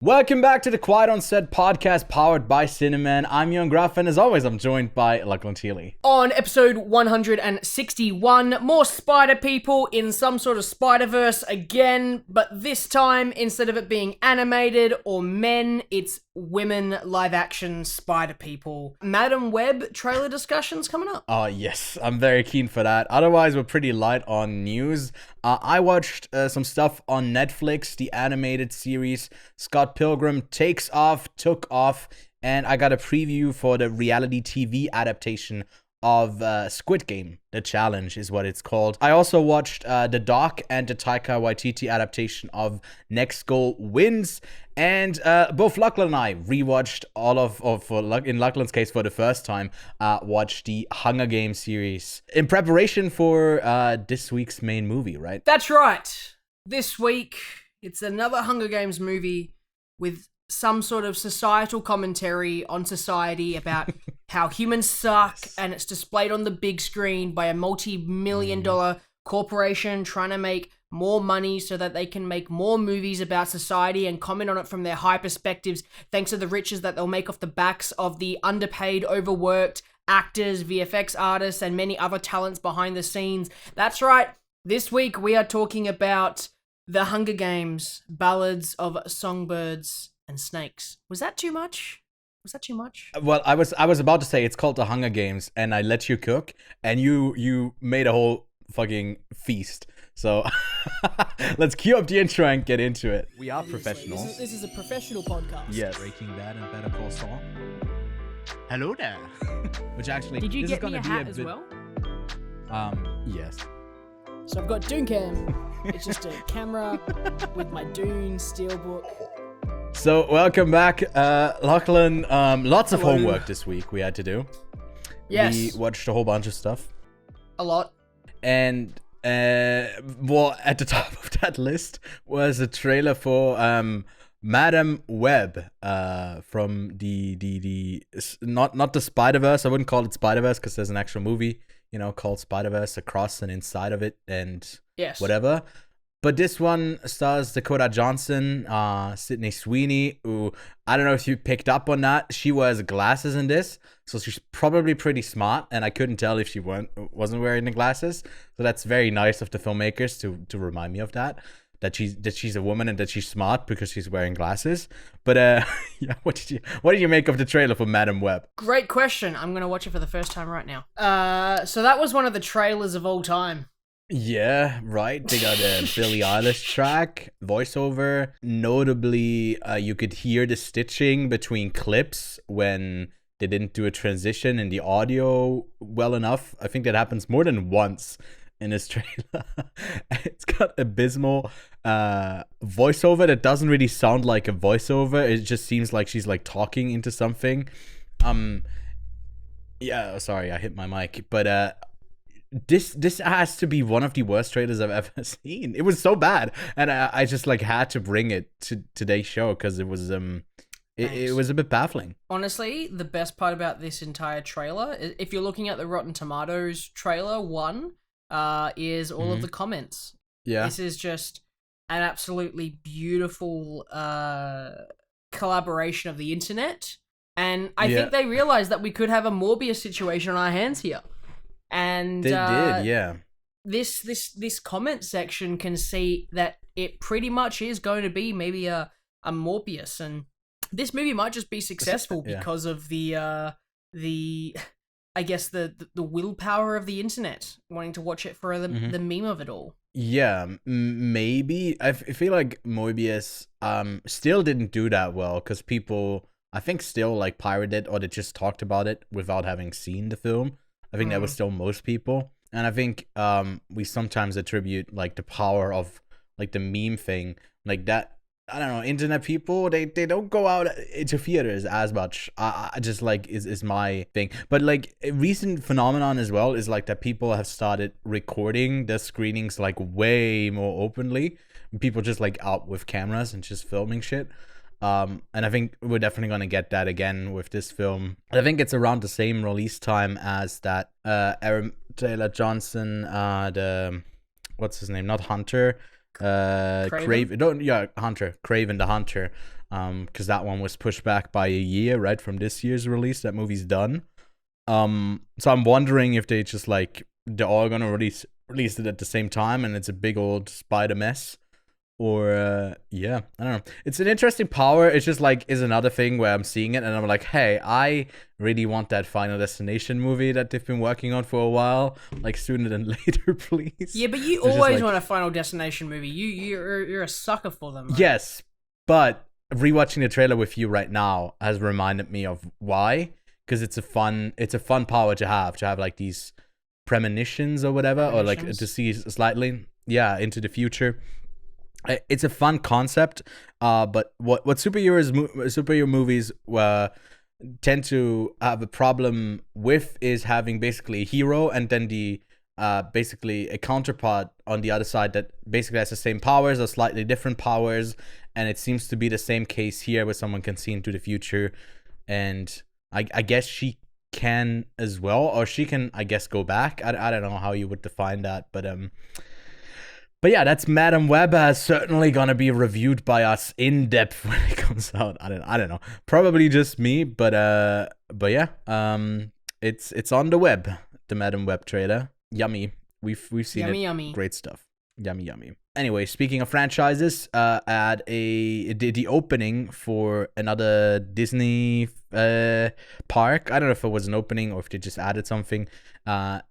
Welcome back to the Quiet on Set podcast powered by Cineman. I'm Young Gruff, and as always, I'm joined by Lachlan Teely. On episode 161, more spider people in some sort of Spider-Verse again, but this time, instead of it being animated or men, it's women live-action spider people. Madam Web trailer discussions coming up. Oh, yes, I'm very keen for that. Otherwise, we're pretty light on news. I watched some stuff on Netflix, the animated series Scott Pilgrim Took Off, and I got a preview for the reality TV adaptation of Squid Game. The Challenge is what it's called. I also watched the doc and the Taika Waititi adaptation of Next Goal Wins, and both Lachlan and I rewatched in Lachlan's case for the first time, watched the Hunger Games series in preparation for this week's main movie, right? That's right. This week, it's another Hunger Games movie with some sort of societal commentary on society about how humans suck, and it's displayed on the big screen by a multi-million-dollar corporation trying to make more money so that they can make more movies about society and comment on it from their high perspectives, thanks to the riches that they'll make off the backs of the underpaid, overworked actors, VFX artists, and many other talents behind the scenes. That's right. This week we are talking about The Hunger Games, Ballads of Songbirds and Snakes. Was that too much? Well, I was about to say it's called The Hunger Games, and I let you cook, and you made a whole fucking feast. So let's cue up the intro and get into it. We are professional. This is a professional podcast. Yes. Breaking Bad and Better Call Saul. Hello there. Which actually, Did you this get is gonna me a be hat a as bit, well? Yes. So I've got Dooncam. It's just a camera with my Dune Steelbook. So welcome back, Lachlan. Lots of Hello. homework this week we had to do. Yes. We watched a whole bunch of stuff, A lot. and well, at the top of that list was a trailer for Madam Web, from the not the Spider-Verse. I wouldn't call it Spider-Verse because there's an actual movie, called Spider-Verse across and inside of it and Yes. whatever. But this one stars Dakota Johnson, Sydney Sweeney, who, I don't know if you picked up on that. She wears glasses in this, so she's probably pretty smart, and I couldn't tell if she wasn't wearing the glasses. So that's very nice of the filmmakers to remind me of that she's a woman and that she's smart because she's wearing glasses. But yeah, what did you make of the trailer for Madam Web? Great question. I'm going to watch it for the first time right now. So that was one of the trailers of all time. Yeah, right. They got a Billie Eilish track, voiceover. Notably, you could hear the stitching between clips when they didn't do a transition in the audio well enough. I think that happens more than once in this trailer. It's got abysmal voiceover that doesn't really sound like a voiceover. It just seems like she's like talking into something. Yeah, sorry, I hit my mic, but This has to be one of the worst trailers I've ever seen. It was so bad, and I just like had to bring it to today's show because it was it was a bit baffling. Honestly, the best part about this entire trailer, if you're looking at the Rotten Tomatoes trailer one, is all of the comments. Yeah, This is just an absolutely beautiful collaboration of the internet, and I think they realized that we could have a Morbius situation on our hands here. And they did, yeah. This comment section can see that it pretty much is going to be maybe a Morbius, and this movie might just be successful because of the I guess the willpower of the internet wanting to watch it for the meme of it all. Yeah, maybe. I feel like Morbius still didn't do that well because people, I think, still like pirated or they just talked about it without having seen the film. I think that was still most people. And I think we sometimes attribute like the power of like the meme thing, like that. I don't know, internet people, they don't go out into theaters as much. I just like is my thing. But like a recent phenomenon as well is like that people have started recording the screenings like way more openly. People just like out with cameras and just filming shit. And I think we're definitely going to get that again with this film. I think it's around the same release time as that Aaron Taylor Johnson, what's his name? Not Hunter. Hunter, Craven the Hunter, because that one was pushed back by a year, right, from this year's release. That movie's done. So I'm wondering if they just like they're all gonna release it at the same time, and it's a big old spider mess, or I don't know. It's an interesting power. It's just like is another thing where I'm seeing it and I'm like, hey, I really want that Final Destination movie that they've been working on for a while, like sooner than later, please. Yeah, but you always want a Final Destination movie. You're a sucker for them. Right? Yes, but rewatching the trailer with you right now has reminded me of why. Because it's a fun power to have like these premonitions or whatever, or like to see slightly into the future. It's a fun concept, but what superhero movies tend to have a problem with is having basically a hero and then the basically a counterpart on the other side that basically has the same powers or slightly different powers, and it seems to be the same case here where someone can see into the future, and I guess she can as well, or she can, I guess, go back. I don't know how you would define that, but yeah, that's Madam Web. Certainly gonna be reviewed by us in depth when it comes out. I don't know, probably just me, but yeah, it's on the web. The Madam Web trailer, yummy. We've seen yummy. Great stuff. Yummy. Anyway, speaking of franchises, at the opening for another Disney park. I don't know if it was an opening or if they just added something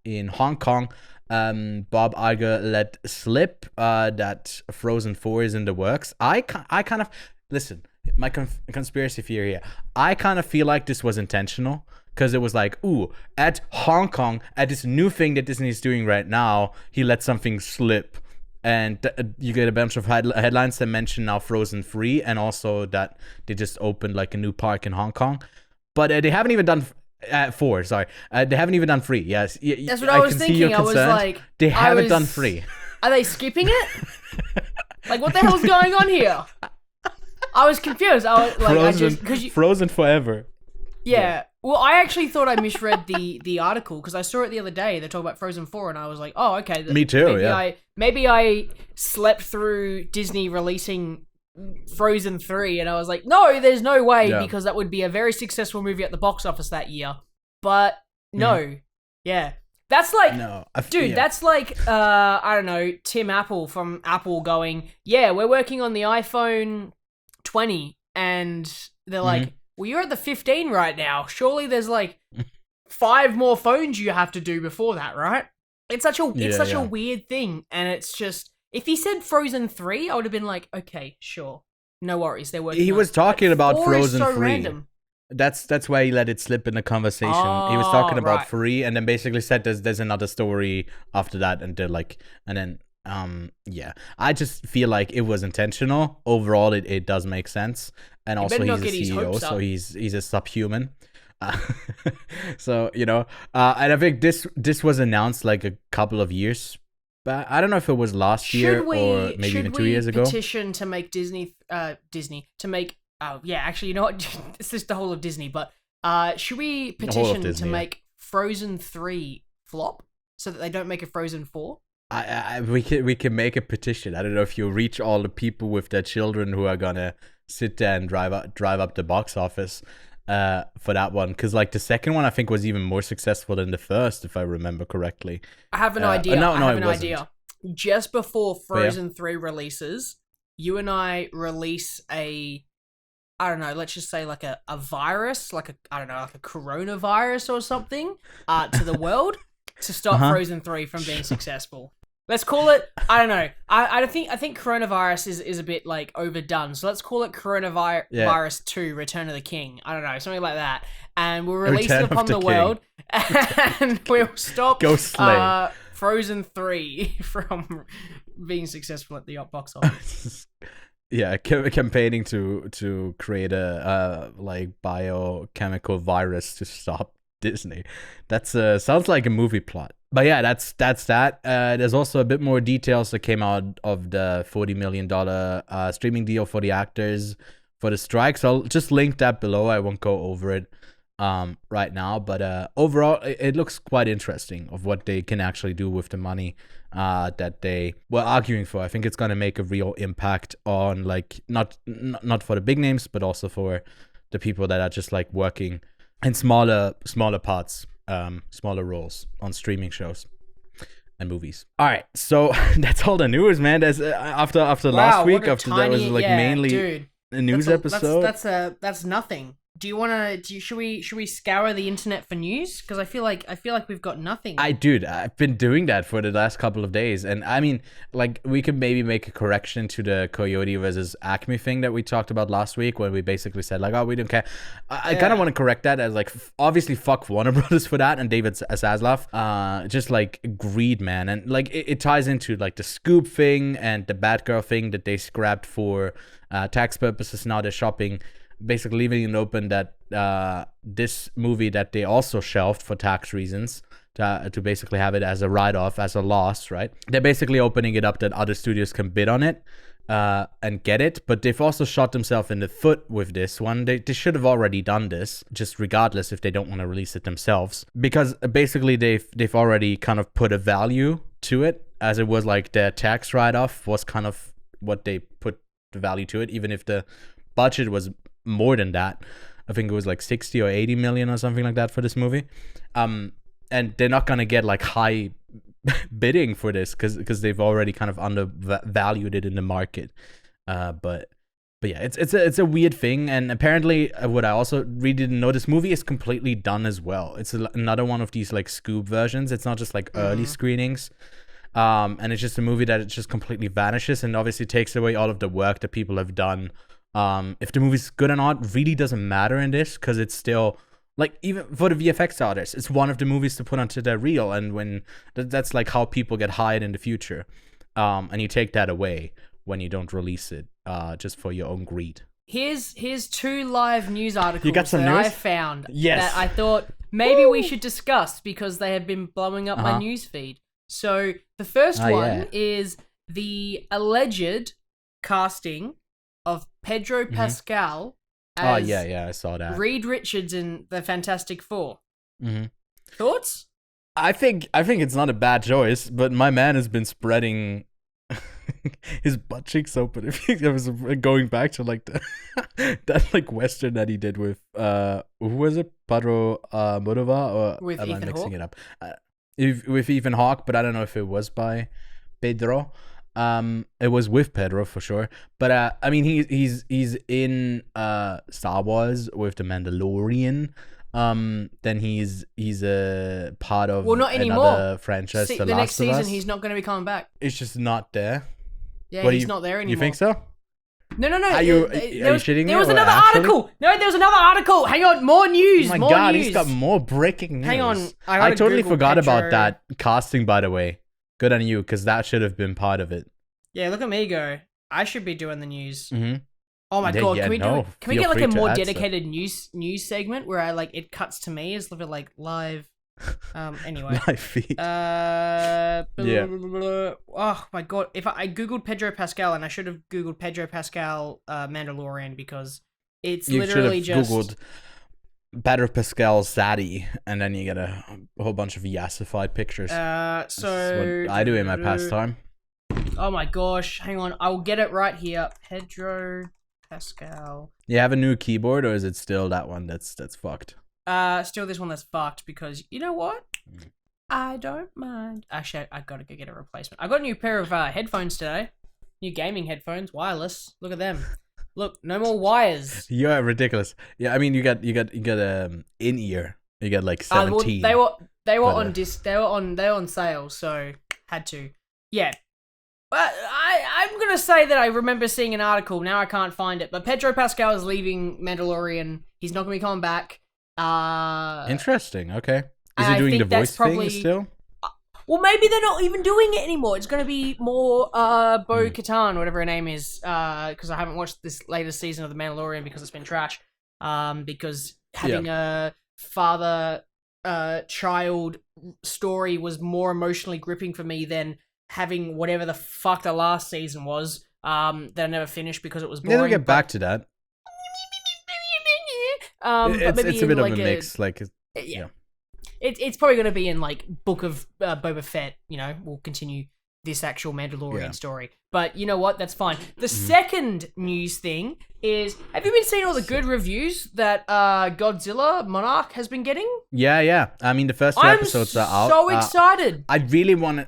in Hong Kong. Bob Iger let slip that Frozen 4 is in the works. I kind of listen. My conspiracy theory here. I kind of feel like this was intentional. Because it was like, ooh, at Hong Kong, at this new thing that Disney is doing right now, he let something slip. And you get a bunch of headlines that mention now Frozen 3 and also that they just opened like a new park in Hong Kong. But they haven't even done 4, sorry. They haven't even done 3, yes. That's what I was thinking. I was like... They haven't done 3. Are they skipping it? Like, what the hell's going on here? I was confused. I was like, Frozen Forever. Yeah. Well, I actually thought I misread the article because I saw it the other day. They talk about Frozen 4 and I was like, oh, okay. Me too, Maybe I slept through Disney releasing Frozen 3 and I was like, no, there's no way because that would be a very successful movie at the box office that year. But no. Yeah. That's like, that's like, I don't know, Tim Apple from Apple going, yeah, we're working on the iPhone 20 and they're like, well, you're at the 15 right now. Surely there's like 5 more phones you have to do before that, right? It's such a weird thing, and it's just if he said Frozen 3, I would have been like, okay, sure, no worries. They're working. He was talking about Frozen 3. Random. That's why he let it slip in the conversation. He was talking about 3, and then basically said there's another story after that, and they're like, and then I just feel like it was intentional. Overall, it does make sense. And also he's a CEO, so he's a subhuman. So, you know, and I think this was announced like a couple of years back. I don't know if it was last year or maybe even 2 years ago. Petition to make Disney to make actually, you know what? It's just the whole of Disney, but should we petition to make Frozen 3 flop so that they don't make a Frozen 4? We can make a petition. I don't know if you reach all the people with their children who are gonna sit there and drive up the box office for that one, because like the second one I think was even more successful than the first, if I remember correctly. I have an idea. I have an idea. Just before Frozen 3 releases, you and I release I don't know, let's just say like a virus, like like a coronavirus or something to the world to stop Frozen 3 from being successful. Let's call it, I don't know. I think coronavirus is a bit like overdone. So let's call it coronavirus 2, Return of the King. I don't know, something like that. And we'll release it upon the world and we'll stop Frozen 3 from being successful at the box office. Yeah, campaigning to create a like biochemical virus to stop Disney. That's sounds like a movie plot. But yeah, that's that. There's also a bit more details that came out of the $40 million streaming deal for the actors for the strikes. I'll just link that below. I won't go over it. right now. But overall, it looks quite interesting of what they can actually do with the money that they were arguing for. I think it's going to make a real impact on like not for the big names, but also for the people that are just like working in smaller parts, smaller roles on streaming shows and movies. All right, so that's all the news, man. There's after last week, after that was like mainly a news episode. That's nothing. Do you want to? Should we scour the internet for news? Because I feel like we've got nothing. I've been doing that for the last couple of days, and I mean, like, we could maybe make a correction to the Coyote versus Acme thing that we talked about last week, where we basically said like, oh, we don't care. I kind of want to correct that as like, obviously, fuck Warner Brothers for that and David Zaslav. Just like greed, man, and like it ties into like the Scoop thing and the Batgirl thing that they scrapped for tax purposes. Now they're shopping. Basically leaving it open that this movie that they also shelved for tax reasons to basically have it as a write-off, as a loss, right? They're basically opening it up that other studios can bid on it and get it, but they've also shot themselves in the foot with this one. They should have already done this, just regardless if they don't want to release it themselves, because basically they've already kind of put a value to it, as it was like their tax write-off was kind of what they put the value to it, even if the budget was more than that. I think it was like 60 or 80 million or something like that for this movie. And they're not going to get like high bidding for this because they've already kind of undervalued it in the market. But yeah, it's a weird thing. And apparently what I also really didn't know, this movie is completely done as well. It's another one of these like scoop versions. It's not just like early screenings. And it's just a movie that it just completely vanishes and obviously takes away all of the work that people have done. If the movie's good or not really doesn't matter in this, because it's still like, even for the VFX artists, it's one of the movies to put onto their reel, and when that's like how people get hired in the future, and you take that away when you don't release it just for your own greed. Here's two live news articles you got some that news? I found Yes. that I thought maybe we should discuss because they have been blowing up my news feed. So the first one is the alleged casting of Pedro Pascal as I saw that. Reed Richards in the Fantastic Four. Thoughts? I think it's not a bad choice, but my man has been spreading his butt cheeks open. If he was going back to like that like western that he did with who was it, Pedro Modova, or with am Ethan I mixing Hawke? it up? With Ethan Hawke, but I don't know if it was by Pedro. It was with Pedro for sure, but I mean he's in Star Wars with the Mandalorian. Then he's a part of not anymore. Another franchise. The Last next of season Us. he's not going to be coming back. It's just not there. Yeah, he's not there anymore. You think so? No. Are you shitting me? There was or another actually? article. No, there was another article. Hang on, more news. Oh my more god, news. he's got more breaking news. Hang on, I totally Google forgot Pedro. about that casting, by the way. Good on you, because that should have been part of it. Yeah, look at me go. I should be doing the news. Mm-hmm. Oh my god, can we no, can we feel get like free a to more add dedicated news segment where I like it cuts to me as like live anyway. Live feed. Oh my god, if I googled Pedro Pascal, and I should have googled Pedro Pascal Mandalorian, because it's You literally should have just googled Pedro Pascal Zaddy, and then you get a whole bunch of yassified pictures. That's so what I do in my pastime. Oh my gosh, hang on, I'll get it right here. Pedro Pascal. You have a new keyboard, or is it still that one that's fucked? Still this one that's fucked, because you know what? I don't mind. Actually, I gotta go get a replacement. I got a new pair of headphones today. New gaming headphones, wireless. Look at them. Look, no more wires. You're ridiculous. Yeah, I mean, you got in ear. You got like 17. They were on disc. They were on sale, so had to. Yeah. But I'm gonna say that I remember seeing an article. Now I can't find it. But Pedro Pascal is leaving Mandalorian. He's not gonna be coming back. Interesting. Okay. Is he I doing the think that's voice probably- thing still? Well, maybe they're not even doing it anymore. It's going to be more Bo-Katan, whatever her name is, because I haven't watched this latest season of The Mandalorian because it's been trash. Because having a father-child story was more emotionally gripping for me than having whatever the fuck the last season was that I never finished because it was boring. They'll get back to that. But maybe it's a in, bit like, of a mix. Like, yeah. It's probably going to be in like Book of Boba Fett. You know, we'll continue this actual Mandalorian story. But you know what? That's fine. The second news thing is: have you been seeing all the good reviews that Godzilla Monarch has been getting? Yeah. I mean, the first two episodes are out. So excited! I really wanted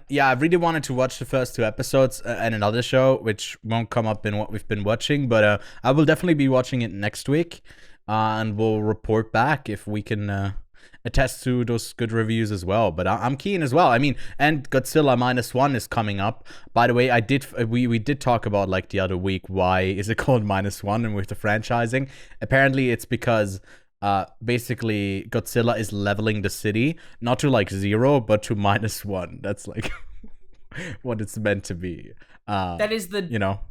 to watch the first two episodes and another show, which won't come up in what we've been watching. But I will definitely be watching it next week, and we'll report back if we can attest to those good reviews as well. But I'm keen as well. I mean, and Godzilla -1 is coming up. By the way, we did talk about like the other week, why is it called -1 and with the franchising? Apparently it's because basically Godzilla is leveling the city, not to like 0, but to -1. That's like what it's meant to be. That is the, you know,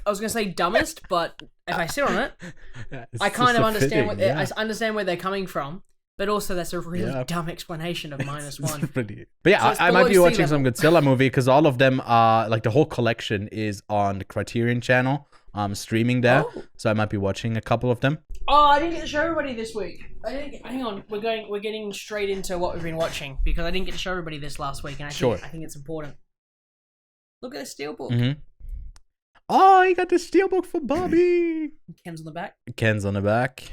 I was gonna say dumbest, but if I sit on it, I kind of understand I understand where they're coming from. But also, that's a really dumb explanation of -1. But yeah, So I might be below watching sea some Godzilla movie because all of them are like the whole collection is on the Criterion channel, streaming there. Oh. So I might be watching a couple of them. Oh, I didn't get to show everybody this week. Hang on, we're getting straight into what we've been watching because I didn't get to show everybody this last week, and I think it's important. Look at the Steelbook. Mm-hmm. Oh, you got the Steelbook for Barbie. Ken's on the back. Ken's on the back.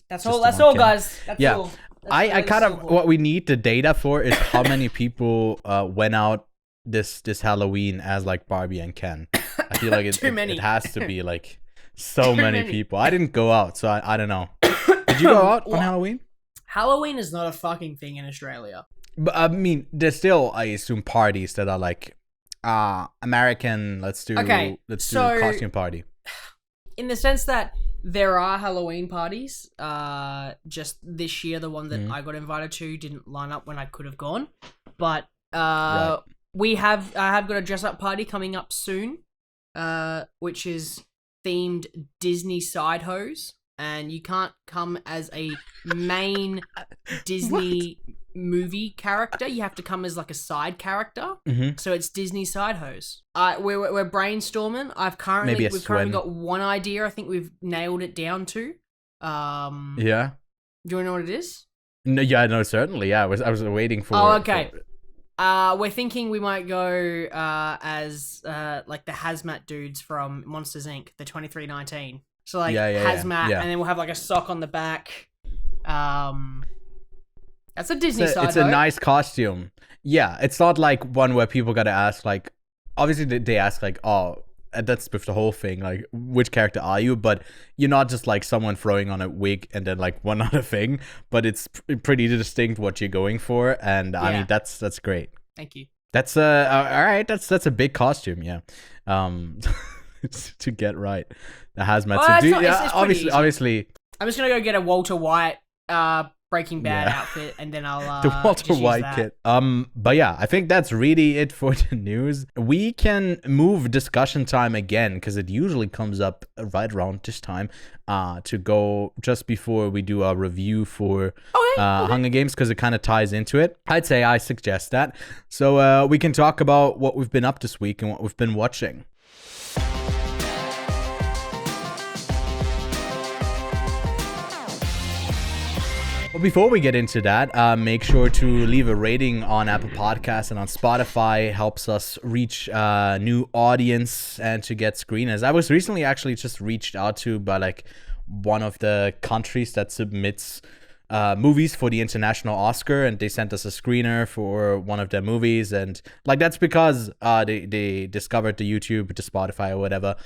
That's all, guys. That's all. I kind of, what we need the data for is how many people went out this Halloween as like Barbie and Ken. I feel like it has to be like so many people. I didn't go out, so I don't know. Did you go out on Halloween? Halloween is not a fucking thing in Australia. But I mean, there's still, I assume, parties that are like American. Let's do a costume party. In the sense that there are Halloween parties. Just this year, the one that I got invited to didn't line up when I could have gone. But I have got a dress up party coming up soon, which is themed Disney side hose, and you can't come as a main Disney movie character. You have to come as like a side character. So it's Disney side hose. We're brainstorming. We've currently got one idea. I think we've nailed it down to. Yeah. Do you know what it is? No, yeah, no, certainly. Yeah, I was waiting for. Oh, okay. We're thinking we might go as like the hazmat dudes from Monsters Inc. the 2319. So like hazmat, and then we'll have like a sock on the back. That's a Disney side. It's a nice costume. Yeah, it's not like one where people gotta ask like, obviously they ask like, oh, that's with the whole thing, like which character are you? But you're not just like someone throwing on a wig and then like one other thing. But it's pretty distinct what you're going for, and I mean that's great. Thank you. That's all right. That's a big costume, yeah. To get right, the hazmat. Obviously. I'm just gonna go get a Walter White Breaking Bad outfit, and then I'll the Walter White kit. But yeah, I think that's really it for the news. We can move discussion time again because it usually comes up right around this time. To go just before we do our review for Hunger Games because it kind of ties into it. I'd say I suggest that. So we can talk about what we've been up this week and what we've been watching. Well, before we get into that, make sure to leave a rating on Apple Podcasts and on Spotify. It helps us reach a new audience and to get screeners. I was recently actually just reached out to by like one of the countries that submits movies for the international Oscar, and they sent us a screener for one of their movies, and like that's because they discovered the YouTube, the Spotify or whatever.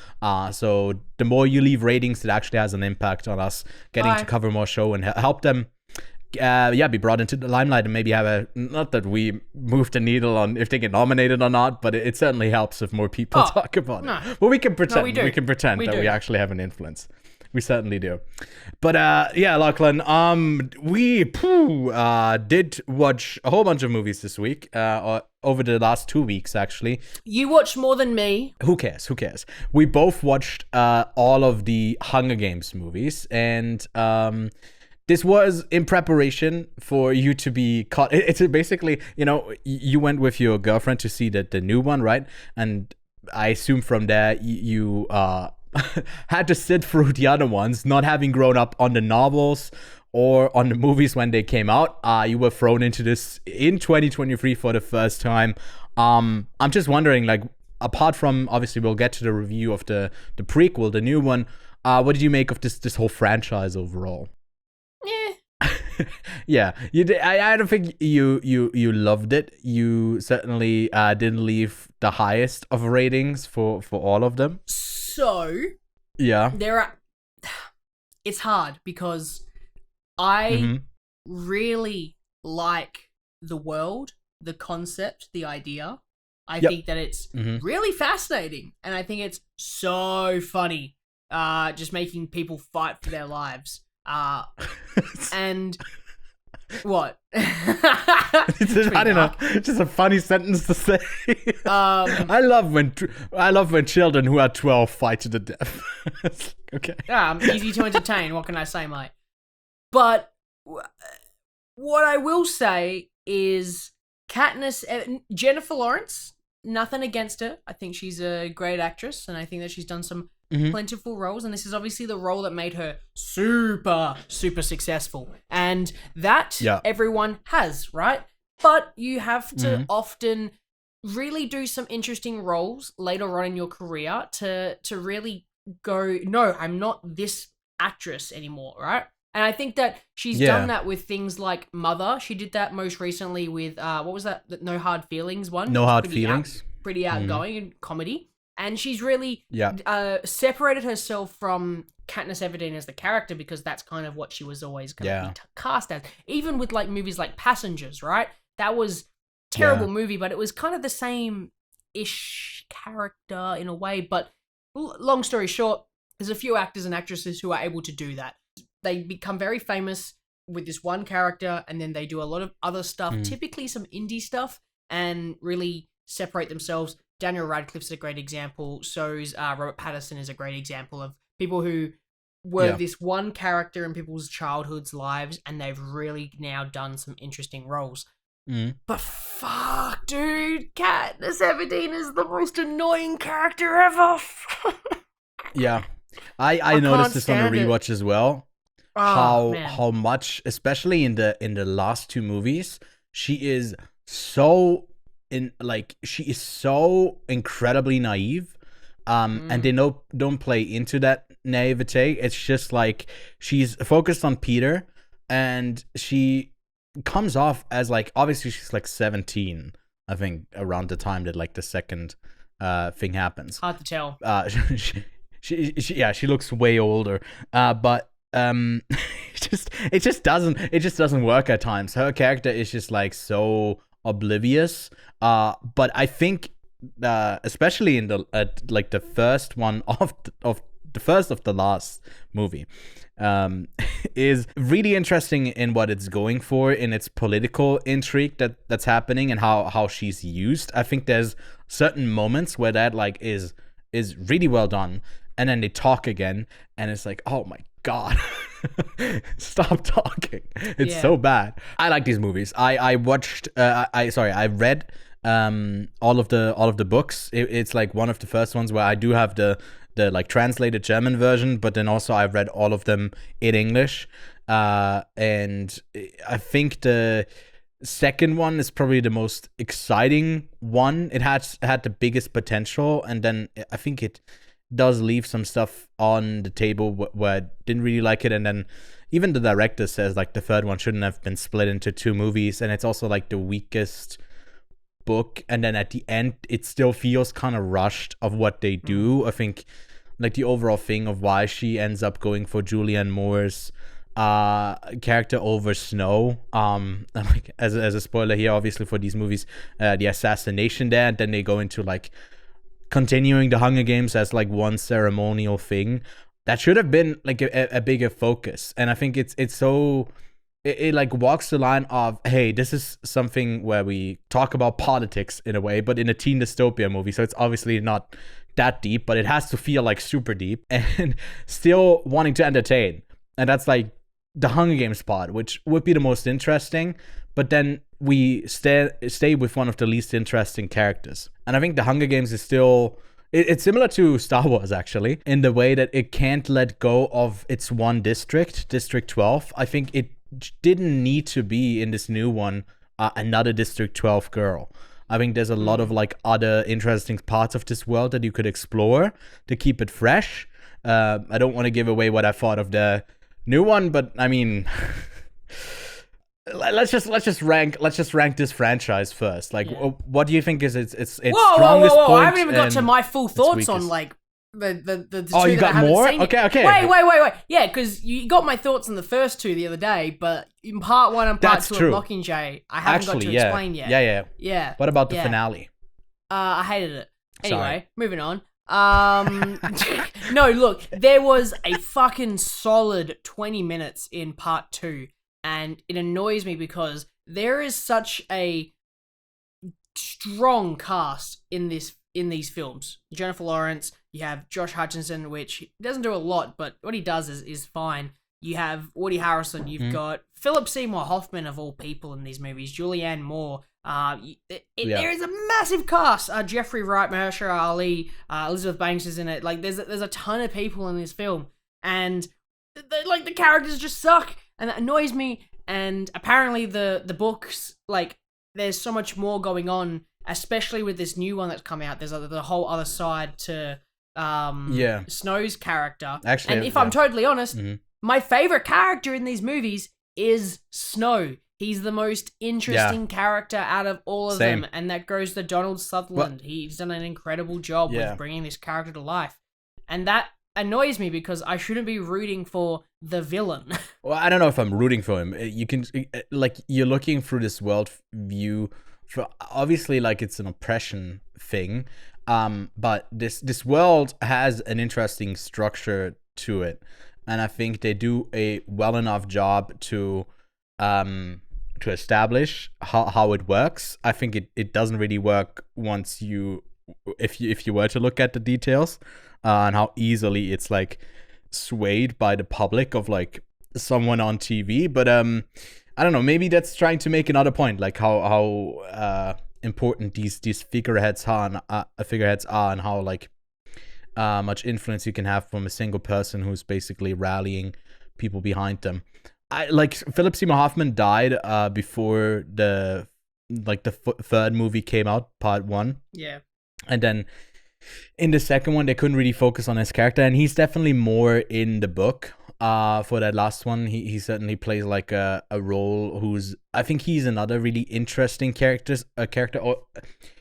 So the more you leave ratings, it actually has an impact on us getting to cover more show and help them be brought into the limelight and maybe have not that we move the needle on if they get nominated or not, but it certainly helps if more people talk about it. Well, we can pretend. We can pretend that we actually have an influence. We certainly do. But Lachlan, we did watch a whole bunch of movies this week, over the last 2 weeks actually. You watched more than me. Who cares? We both watched all of the Hunger Games movies, and this was in preparation for you to be caught. It's basically, you went with your girlfriend to see the new one, right? And I assume from there you had to sit through the other ones, not having grown up on the novels or on the movies when they came out. You were thrown into this in 2023 for the first time. I'm just wondering, like, apart from, obviously we'll get to the review of the prequel, the new one, what did you make of this whole franchise overall? Yeah, I don't think you loved it. You certainly didn't leave the highest of ratings for all of them. So Yeah. It's hard because I really like the world, the concept, the idea. I think that it's really fascinating, and I think it's so funny. Just making people fight for their lives. And what? I don't know. It's just a funny sentence to say. I love when children who are 12 fight to the death. Okay. Easy to entertain. What can I say, mate? But what I will say is Jennifer Lawrence. Nothing against her. I think she's a great actress, and I think that she's done some plentiful roles, and this is obviously the role that made her super successful, and that everyone has, right? But you have to often really do some interesting roles later on in your career to really go, no, I'm not this actress anymore, right? And I think that she's done that with things like Mother. She did that most recently with what was that? The No Hard Feelings one. No Hard Feelings. Pretty outgoing in comedy. And she's really separated herself from Katniss Everdeen as the character, because that's kind of what she was always going to be cast as. Even with like movies like Passengers, right? That was a terrible movie, but it was kind of the same-ish character in a way. But long story short, there's a few actors and actresses who are able to do that. They become very famous with this one character, and then they do a lot of other stuff, typically some indie stuff, and really separate themselves. Daniel Radcliffe's a great example. So's Robert Pattinson is a great example of people who were this one character in people's childhoods' lives, and they've really now done some interesting roles. But fuck, dude, Katniss Everdeen is the most annoying character ever. I noticed this on the rewatch as well. Oh, how much, especially in the last two movies, she is so incredibly naive, and they don't play into that naivete. It's just like she's focused on Peter, and she comes off as like, obviously she's like 17, I think, around the time that like the second thing happens. Hard to tell. She looks way older, but it just doesn't work at times. Her character is just like so oblivious, but I think especially in the first one of the last movie is really interesting in what it's going for, in its political intrigue that's happening, and how she's used. I think there's certain moments where that like is really well done, and then they talk again, and it's like, oh my god, stop talking. It's so bad. I like these movies. I read all of the books. It's like one of the first ones where I do have the like translated German version, but then also I've read all of them in English, and I think the second one is probably the most exciting one. It had the biggest potential, and then I think it does leave some stuff on the table where I didn't really like it. And then even the director says like the third one shouldn't have been split into two movies, and it's also like the weakest book. And then at the end it still feels kind of rushed of what they do. I think like the overall thing of why she ends up going for Julianne Moore's character over Snow, like as a spoiler here, obviously, for these movies, the assassination there, and then they go into like continuing the Hunger Games as like one ceremonial thing that should have been like a bigger focus. And I think it's so it like walks the line of, hey, this is something where we talk about politics in a way, but in a teen dystopia movie, so it's obviously not that deep, but it has to feel like super deep and still wanting to entertain. And that's like the Hunger Games part, which would be the most interesting, but then we stay with one of the least interesting characters. And I think the Hunger Games is still It's similar to Star Wars, actually, in the way that it can't let go of its one district, District 12. I think it didn't need to be in this new one another District 12 girl. I think there's a lot of like other interesting parts of this world that you could explore to keep it fresh. I don't want to give away what I thought of the new one, but I mean, let's just rank this franchise first. Like, what do you think is its strongest point? I haven't even got to my full thoughts on like the oh, two you that got I haven't more? seen. Okay. Wait. Yeah, because you got my thoughts on the first two the other day, but in part one and part That's two true. of Mockingjay, I haven't got to explain yet. Yeah. What about the finale? I hated it. Anyway, Sorry. moving on. No, look, there was a fucking solid 20 minutes in part two, and it annoys me because there is such a strong cast in these films. Jennifer Lawrence, you have Josh Hutcherson, which he doesn't do a lot, but what he does is fine. You have Woody Harrelson, you've got Philip Seymour Hoffman of all people in these movies, Julianne Moore. There is a massive cast. Jeffrey Wright, Mahershala Ali, Elizabeth Banks is in it. Like, there's a ton of people in this film, and the characters just suck, and that annoys me. And apparently the books, like, there's so much more going on, especially with this new one that's coming out. There's the whole other side to Snow's character. Actually, and if I'm totally honest, my favorite character in these movies is Snow. He's the most interesting character out of all of them, and that goes to Donald Sutherland. He's done an incredible job with bringing this character to life, and that annoys me because I shouldn't be rooting for the villain. Well, I don't know if I'm rooting for him. You can, like, you're looking through this world view for, obviously, like, it's an oppression thing, but this world has an interesting structure to it, and I think they do a well enough job to establish how it works. I think it doesn't really work once if you were to look at the details, and how easily it's like swayed by the public of like someone on TV. But I don't know, maybe that's trying to make another point, like how important these figureheads are, and how like much influence you can have from a single person who's basically rallying people behind them. Like Philip Seymour Hoffman died before the third movie came out, part one. Yeah. And then in the second one, they couldn't really focus on his character, and he's definitely more in the book. For that last one, he certainly plays like a role who's, I think he's another really interesting character. Or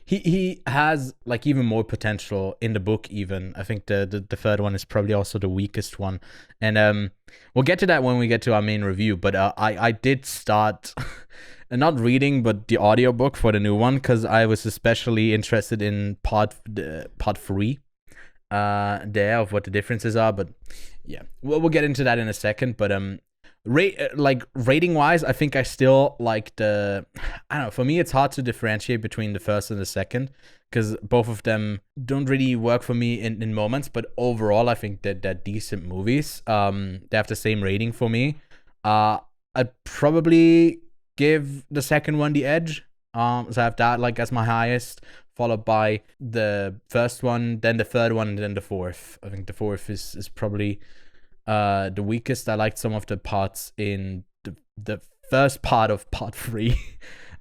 he has like even more potential in the book. Even I think the third one is probably also the weakest one, and we'll get to that when we get to our main review. But I did start not reading, but the audiobook for the new one, because I was especially interested in part 3 there of what the differences are. But yeah, we'll get into that in a second. But rating wise, I think I still like I don't know, for me it's hard to differentiate between the first and the second, because both of them don't really work for me in moments, but overall I think that they're decent movies. They have the same rating for me. I'd probably give the second one the edge. So I have that like as my highest, followed by the first one, then the third one, and then the fourth. I think the fourth is probably the weakest. I liked some of the parts in the first part of part 3.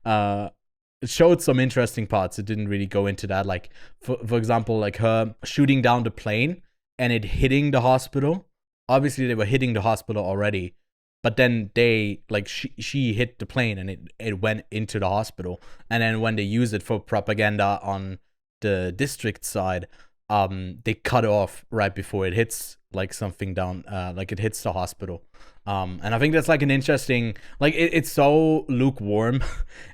It showed some interesting parts. It didn't really go into that. Like, for example, like her shooting down the plane and it hitting the hospital. Obviously, they were hitting the hospital already, but then she hit the plane and it went into the hospital. And then when they use it for propaganda on the district side, they cut it off right before it hits like something down, like it hits the hospital. And I think that's like an interesting, like it's so lukewarm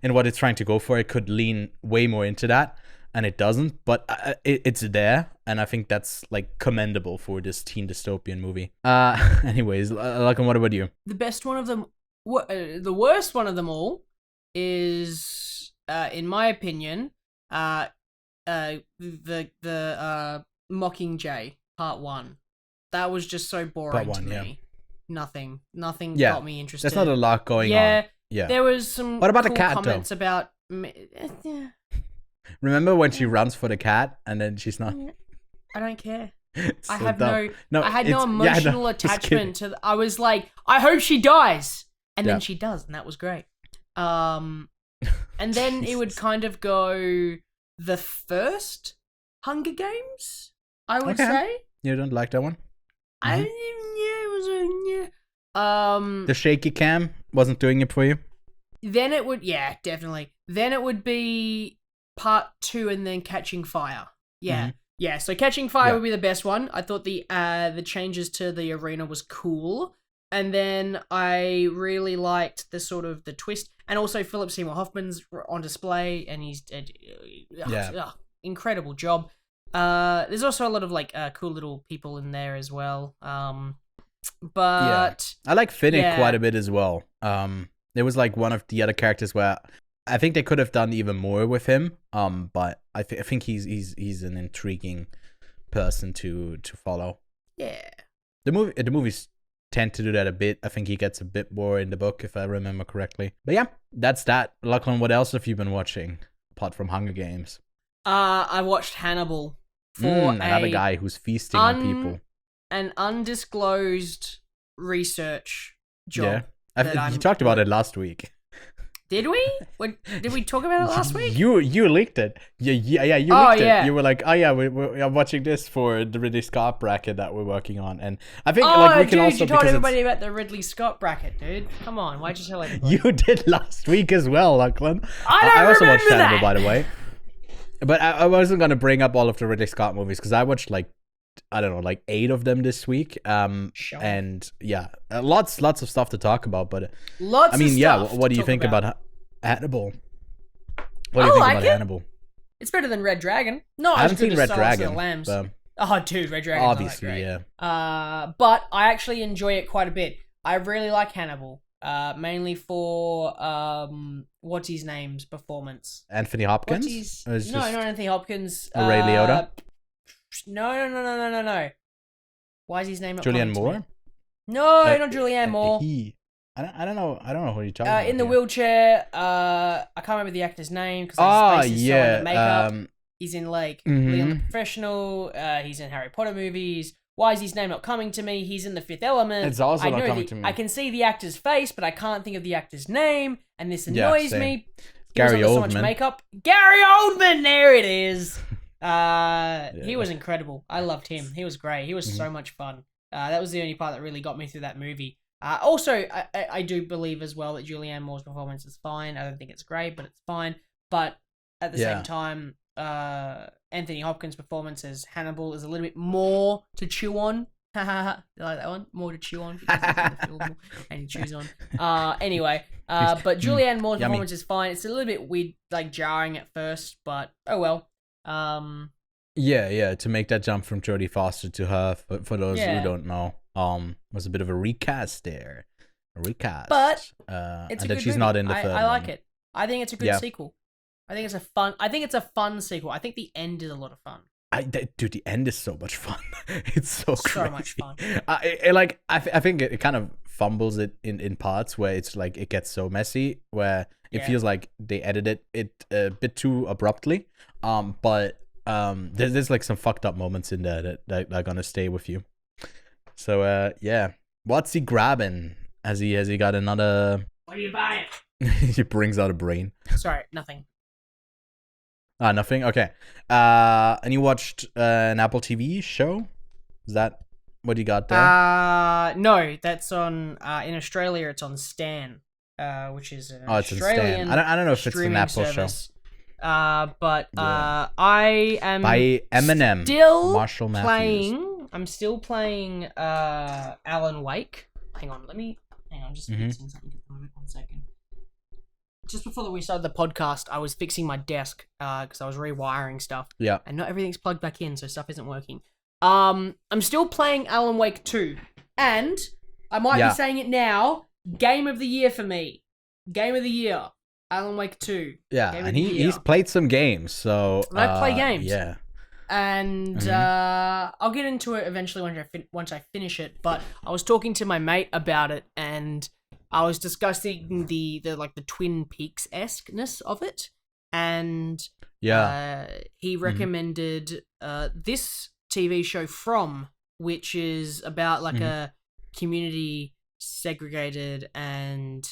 in what it's trying to go for. It could lean way more into that, and it doesn't, but it's there, and I think that's like commendable for this teen dystopian movie. Anyways, Lachlan, what about you? The best one of them, the worst one of them all is, in my opinion, the Mockingjay Part 1. That was just so boring to me. Nothing got me interested. There's not a lot going on. Yeah. There was some what about cool the cat, comments though? about... Remember when she runs for the cat and then she's not... I don't care. It's I so have dumb. I had no it's- emotional no, just kidding. attachment to. I was like, I hope she dies, and Yeah. then she does, and that was great. And then it would Jesus. kind of go the first Hunger Games, I would Okay. say. You don't like that one? I Mhm. yeah, it was a. The shaky cam wasn't doing it for you? Then it would, yeah, definitely. Then it would be part 2 and then Catching Fire. Yeah. Mhm. Yeah, so Catching Fire Yeah. would be the best one. I thought the changes to the arena was cool. And then I really liked the sort of the twist. And also Philip Seymour Hoffman's on display and he's incredible job. There's also a lot of like cool little people in there as well. But I like Finnick Yeah. quite a bit as well. There was like one of the other characters where I think they could have done even more with him. But I think he's an intriguing person to follow. yeah. The movies tend to do that a bit. I think he gets a bit more in the book, if I remember correctly. But yeah, that's that. Lachlan, what else have you been watching apart from Hunger Games? I watched Hannibal for Another guy who's feasting on people. an undisclosed research job. Yeah, that you I'm- talked about it last week. Did we? Did we talk about it last week? You leaked it. Yeah, you Oh, leaked yeah. it. You were like, oh yeah, we're watching this for the Ridley Scott bracket that we're working on, and I think Oh, like we can dude, also you told because everybody about the Ridley Scott bracket, dude. Come on, why'd you tell everybody? you did last week as well, Lachlan. I don't also remember watched Hannibal, that. by the way. But I wasn't gonna bring up all of the Ridley Scott movies because I watched like I don't know, like 8 of them this week. Sure. And yeah, lots of stuff to talk about. But Lots I mean, of yeah, stuff what to do you talk think about Hannibal? What do I you think like about it. Hannibal? It's better than Red Dragon. Not I as haven't good seen as Red Silence of Dragon. the Lambs. But Oh, dude, Red Dragon. obviously, yeah. But I actually enjoy it quite a bit. I really like Hannibal. Mainly for what's his name's performance. Anthony Hopkins? What's his? Or is No, just not Anthony Hopkins. Ray Liotta? No. Why is his name not Julianne coming to Moore? me? No, not Julianne Moore. I don't know who you're talking about. In the here. wheelchair. I can't remember the actor's name because Oh his face is so yeah. under makeup. He's in like Mhm. Leon the Professional. He's in Harry Potter movies. Why is his name not coming to me? He's in The Fifth Element. It's also not coming to me. I can see the actor's face, but I can't think of the actor's name, and this Yeah, annoys same. me. Gary He was under so much Oldman. makeup. Gary Oldman, there it is. He was incredible. I loved him. He was great. He was Mm-hmm. so much fun. That was the only part that really got me through that movie. Also, I do believe as well that Julianne Moore's performance is fine. I don't think it's great, but it's fine. But at the Yeah. same time, Anthony Hopkins' performance as Hannibal is a little bit more to chew on. You like that one? More to chew on because he's in the film and he chews on. Anyway, but Julianne Moore's Yummy. performance is fine. It's a little bit weird, like jarring at first, but oh well. Yeah, to make that jump from Jodie Foster to her, for those Yeah. who don't know, was a bit of a recast there. But it's and a that good she's movie. not in the I third like one. it. I think it's a good Yeah. sequel. I think it's a fun sequel. I think the end is a lot of fun. Dude, the end is so much fun. It's so So crazy. much fun. I think it kind of fumbles it in parts where it's like it gets so messy where it Yeah. feels like they edited it a bit too abruptly. But there's like some fucked up moments in there that are gonna stay with you. So yeah, what's he grabbing? Has he got another? What are you buying? He brings out a brain. Sorry, nothing. Nothing. Okay. And you watched an Apple TV show? Is that what you got there? No, that's on in Australia. It's on Stan, which is an It's in Australian. Stan. I don't know if it's an streaming Apple service. But Yeah. I am By Eminem. still Marshall Matthews. I'm still playing Alan Wake. Hang on, just Mhm. fixing something at the moment. 1 second. Just before we started the podcast, I was fixing my desk because I was rewiring stuff. Yeah. And not everything's plugged back in, so stuff isn't working. I'm still playing Alan Wake 2. And I might Yeah. be saying it now, game of the year for me. Game of the year. Alan Wake 2. Yeah, Game of and the he's year. played some games, so I play games. Yeah. And Mhm. I'll get into it eventually once I finish it. But I was talking to my mate about it, and I was discussing the Twin Peaks esque-ness of it, and Yeah. he recommended this TV show From, which is about like a community segregated, and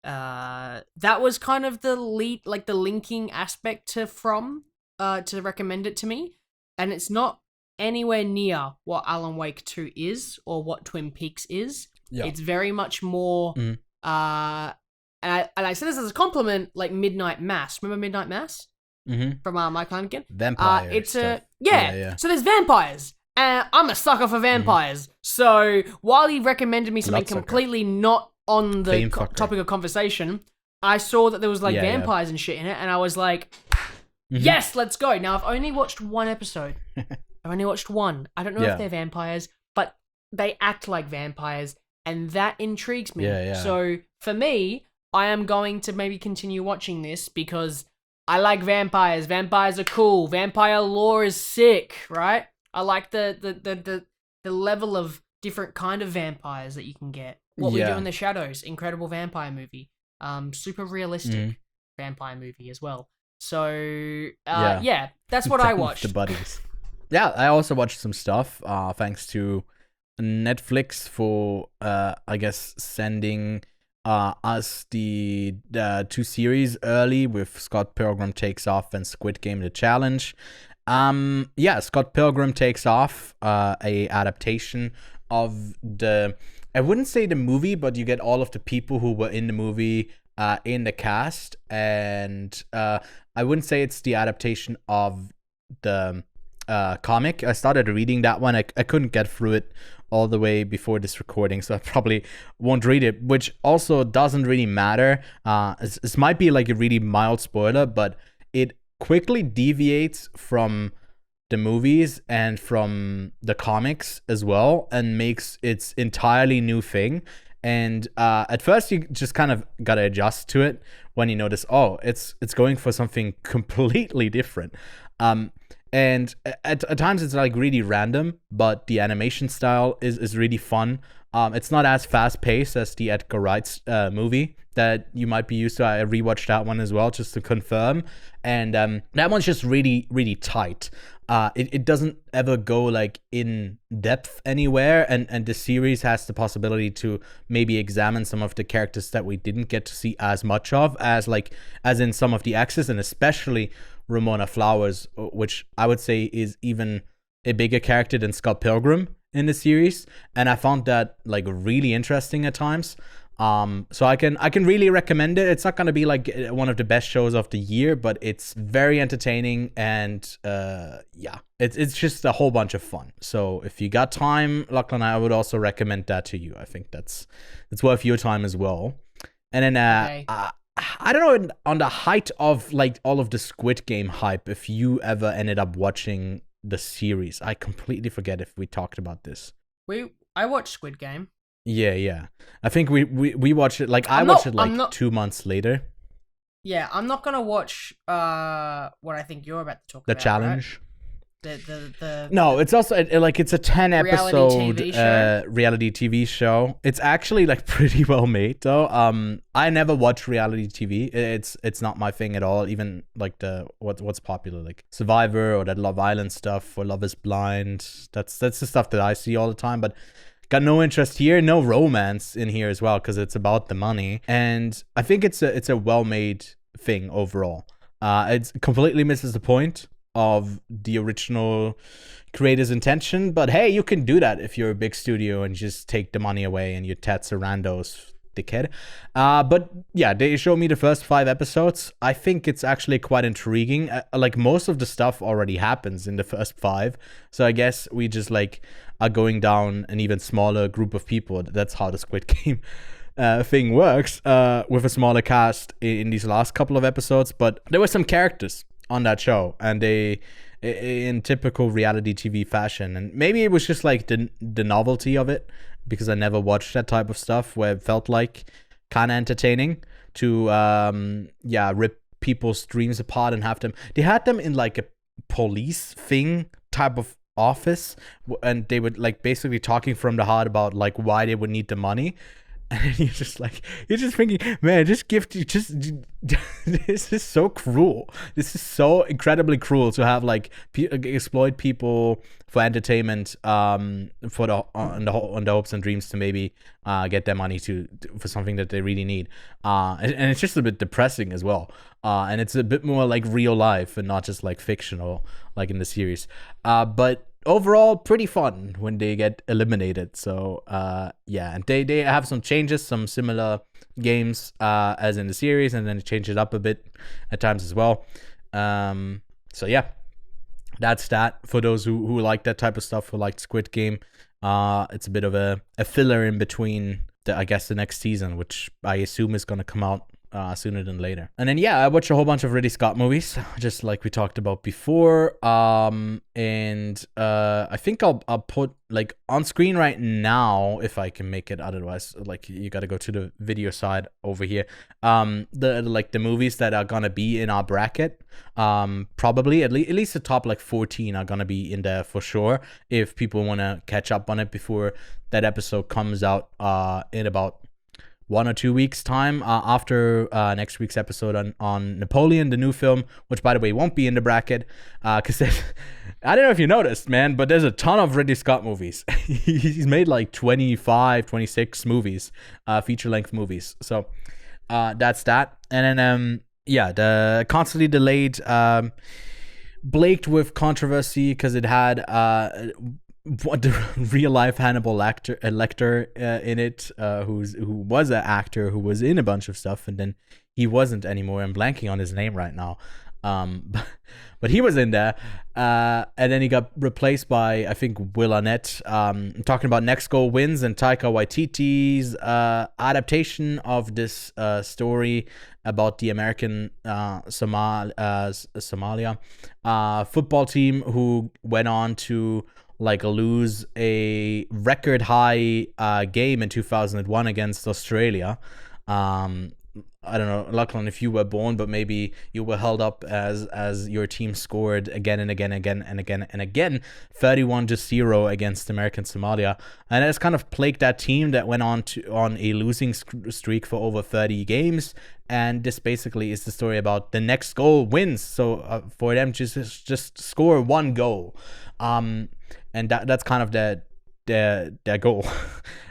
that was kind of the lead, like the linking aspect to From, to recommend it to me. And it's not anywhere near what Alan Wake 2 is or what Twin Peaks is. Yeah. It's very much more and I say this as a compliment, like Midnight Mass. Remember Midnight Mass? From Mike Hannigan? Vampire it's stuff. Yeah. So there's vampires. And I'm a sucker for vampires. So while he recommended me something completely not on the topic of conversation, I saw that there was like vampires and shit in it, and I was like, yes, let's go. Now, I've only watched one episode. I've only watched one. I don't know if they're vampires, but they act like vampires, and that intrigues me. So for me, I am going to maybe continue watching this because I like vampires. Vampires are cool. Vampire lore is sick, right? I like the level of different kind of vampires that you can get. What We Do in the Shadows, incredible vampire movie. Super realistic vampire movie as well. So that's what I watched. The buddies. Yeah, I also watched some stuff. Thanks to Netflix for I guess sending us the 2 series early with Scott Pilgrim Takes Off and Squid Game: The Challenge. Scott Pilgrim Takes Off, a adaptation of the, I wouldn't say the movie, but you get all of the people who were in the movie in the cast, and I wouldn't say it's the adaptation of the comic. I started reading that one. I couldn't get through it all the way before this recording, so I probably won't read it, which also doesn't really matter. This might be like a really mild spoiler, but it quickly deviates from the movies and from the comics as well, and makes its entirely new thing. And at first you just kind of gotta adjust to it when you notice, it's going for something completely different. And at times it's like really random, but the animation style is really fun. It's not as fast paced as the Edgar Wright's movie that you might be used to. I rewatched that one as well just to confirm. And that one's just really, really tight. It doesn't ever go like in depth anywhere. And the series has the possibility to maybe examine some of the characters that we didn't get to see as much of as in some of the exes, and especially Ramona Flowers, which I would say is even a bigger character than Scott Pilgrim in the series, and I found that like really interesting at times. So I can really recommend it. It's not gonna be like one of the best shows of the year, but it's very entertaining, and it's just a whole bunch of fun. So if you got time, Lachlan, I would also recommend that to you. I think that's worth your time as well. And then I don't know, on the height of like all of the Squid Game hype, if you ever ended up watching the series. I completely forget if we talked about this. I watched Squid Game. Yeah. I think we watched it, like, I watched it 2 months later. Yeah, I'm not gonna watch what I think you're about to talk about. The challenge. Right? The No, it's also it's a 10 episode reality TV show. It's actually like pretty well made though. I never watch reality TV. It's not my thing at all. Even like what's popular, like Survivor or that Love Island stuff or Love is Blind. That's the stuff that I see all the time, but got no interest here, no romance in here as well, because it's about the money. And I think it's a well-made thing overall. It completely misses the point of the original creator's intention, but hey, you can do that if you're a big studio and just take the money away and you tats a randos dickhead. But yeah, they showed me the first 5 episodes. I think it's actually quite intriguing. Like most of the stuff already happens in the first 5, so I guess we just like are going down an even smaller group of people. That's how the Squid Game thing works, with a smaller cast in these last couple of episodes. But there were some characters on that show, and they, in typical reality TV fashion, and maybe it was just like the novelty of it, because I never watched that type of stuff where it felt like kind of entertaining to rip people's dreams apart and have them. They had them in like a police thing type of office, and they would like basically talking from the heart about like why they would need the money. And then you're just thinking, man, this is so cruel. This is so incredibly cruel to have like exploit people for entertainment, on the hopes and dreams to maybe get their money for something that they really need. And it's just a bit depressing as well. And it's a bit more like real life and not just like fictional, like in the series. But overall, pretty fun when they get eliminated. So yeah, and they have some changes, some similar games as in the series, and then change it up a bit at times as well. So yeah, that's that for those who like that type of stuff, who like Squid Game. It's a bit of a filler in between the next season, which I assume is going to come out sooner than later. And then yeah, I watched a whole bunch of Ridley Scott movies, just like we talked about before. And I think I'll put like on screen right now if I can make it. Otherwise, like you got to go to the video side over here. The movies that are gonna be in our bracket. Probably at least the top like 14 are gonna be in there for sure. If people want to catch up on it before that episode comes out in about 1 or 2 weeks time, after next week's episode on Napoleon, the new film, which by the way won't be in the bracket, because I don't know if you noticed, man, but there's a ton of Ridley Scott movies. He's made like 25, 26 movies, feature-length movies. So that's that. And then yeah, the constantly delayed, blaked with controversy because it had what the real life Hannibal Lecter in it, who was an actor who was in a bunch of stuff, and then he wasn't anymore. I'm blanking on his name right now, but he was in there, and then he got replaced by I think Will Arnett. I'm talking about Next Goal Wins and Taika Waititi's adaptation of this story about the American Somalia football team who went on to like lose a record high game in 2001 against Australia. I don't know, Lachlan, if you were born, but maybe you were held up as your team scored again and again, 31-0 against American Somalia, and it's kind of plagued that team that went on a losing streak for over 30 games. And this basically is the story about the next goal wins. So for them to just score one goal, and that's kind of their goal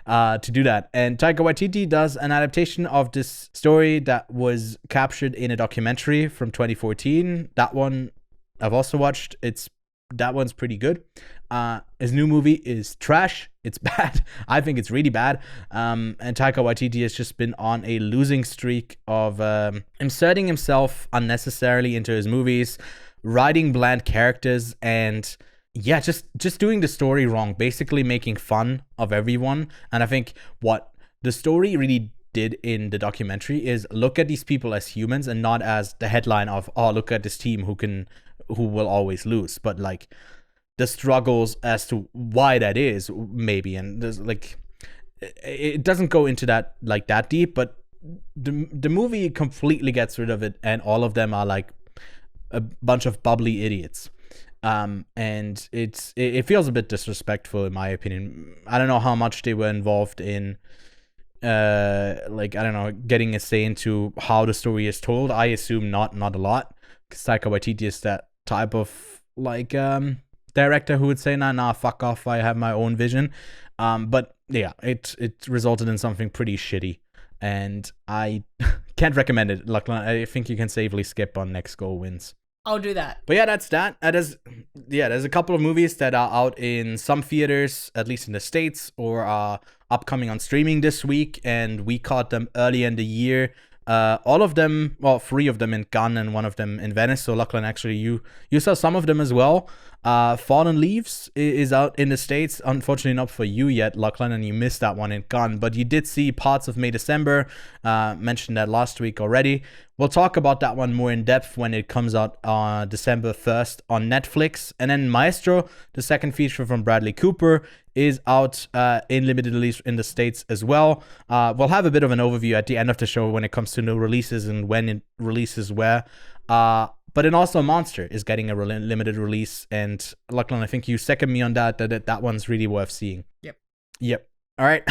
to do that. And Taika Waititi does an adaptation of this story that was captured in a documentary from 2014. That one I've also watched. That one's pretty good. His new movie is trash. It's bad. I think it's really bad. And Taika Waititi has just been on a losing streak of inserting himself unnecessarily into his movies, writing bland characters, and yeah, just doing the story wrong, basically making fun of everyone. And I think what the story really did in the documentary is look at these people as humans and not as the headline of, oh, look at this team who will always lose, but like the struggles as to why that is, maybe. And there's like, it doesn't go into that like that deep, but the movie completely gets rid of it, and all of them are like a bunch of bubbly idiots. And it feels a bit disrespectful in my opinion. I don't know how much they were involved in getting a say into how the story is told. I assume not a lot, because Taika Waititi is that type of like director who would say nah, fuck off, I have my own vision. But yeah, it resulted in something pretty shitty, and I can't recommend it. Like, I think you can safely skip on Next Goal Wins. I'll do that. But yeah, that's that. There's a couple of movies that are out in some theaters, at least in the States, or are upcoming on streaming this week, and we caught them early in the year. All of them, well, 3 of them in Cannes and 1 of them in Venice. So Lachlan, actually, you saw some of them as well. Fallen Leaves is out in the States. Unfortunately, not for you yet, Lachlan, and you missed that one in Cannes. But you did see parts of May December. Mentioned that last week already. We'll talk about that one more in depth when it comes out on December 1st on Netflix. And then Maestro, the second feature from Bradley Cooper, is out in limited release in the States as well. We'll have a bit of an overview at the end of the show when it comes to new releases and when it releases where. But then also Monster is getting a limited release. And Lachlan, I think you second me on that one's really worth seeing. Yep. All All right,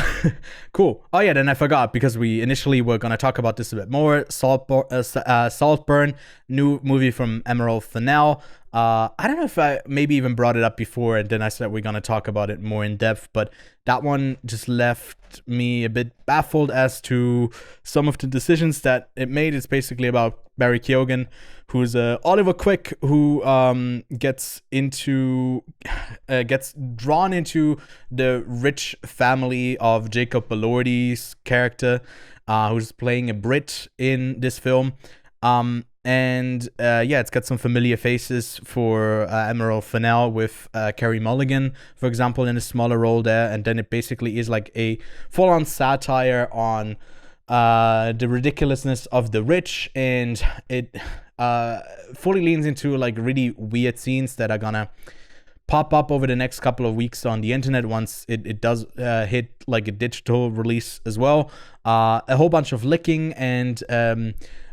cool. Oh yeah, then I forgot because we initially were gonna talk about this a bit more. Saltburn, new movie from Emerald Fennell. I don't know if I maybe even brought it up before, and then I said we're gonna talk about it more in depth. But that one just left me a bit baffled as to some of the decisions that it made. It's basically about Barry Keoghan, who's Oliver Quick, who gets drawn into the rich family of Jacob Elordi's character, who's playing a Brit in this film. It's got some familiar faces for Emerald Fennell with Carey Mulligan, for example, in a smaller role there. And then it basically is like a full-on satire on the ridiculousness of the rich, and it fully leans into like really weird scenes that are gonna pop up over the next couple of weeks on the internet once it does hit like a digital release as well. A whole bunch of licking and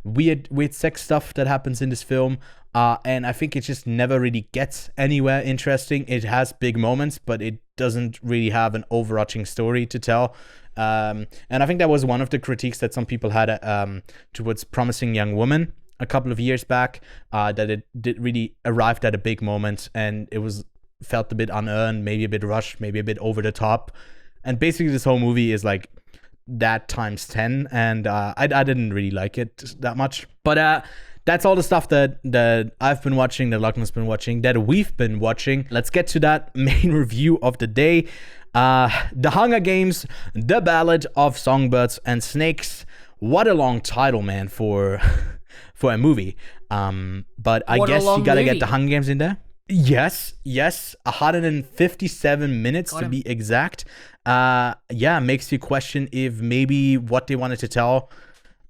weird sex stuff that happens in this film, and I think it just never really gets anywhere interesting. It has big moments, but it doesn't really have an overarching story to tell. And I think that was one of the critiques that some people had towards Promising Young Woman a couple of years back, that it did really arrived at a big moment and it felt a bit unearned, maybe a bit rushed, maybe a bit over the top. And basically this whole movie is like that times 10, and I didn't really like it that much. But that's all the stuff that I've been watching, that Lachlan's been watching, that we've been watching. Let's get to that main review of the day. The Hunger Games, The Ballad of Songbirds and Snakes. What a long title, man, for a movie. But I guess you gotta get the Hunger Games in there. Yes, 157 minutes to be exact. Makes you question if maybe what they wanted to tell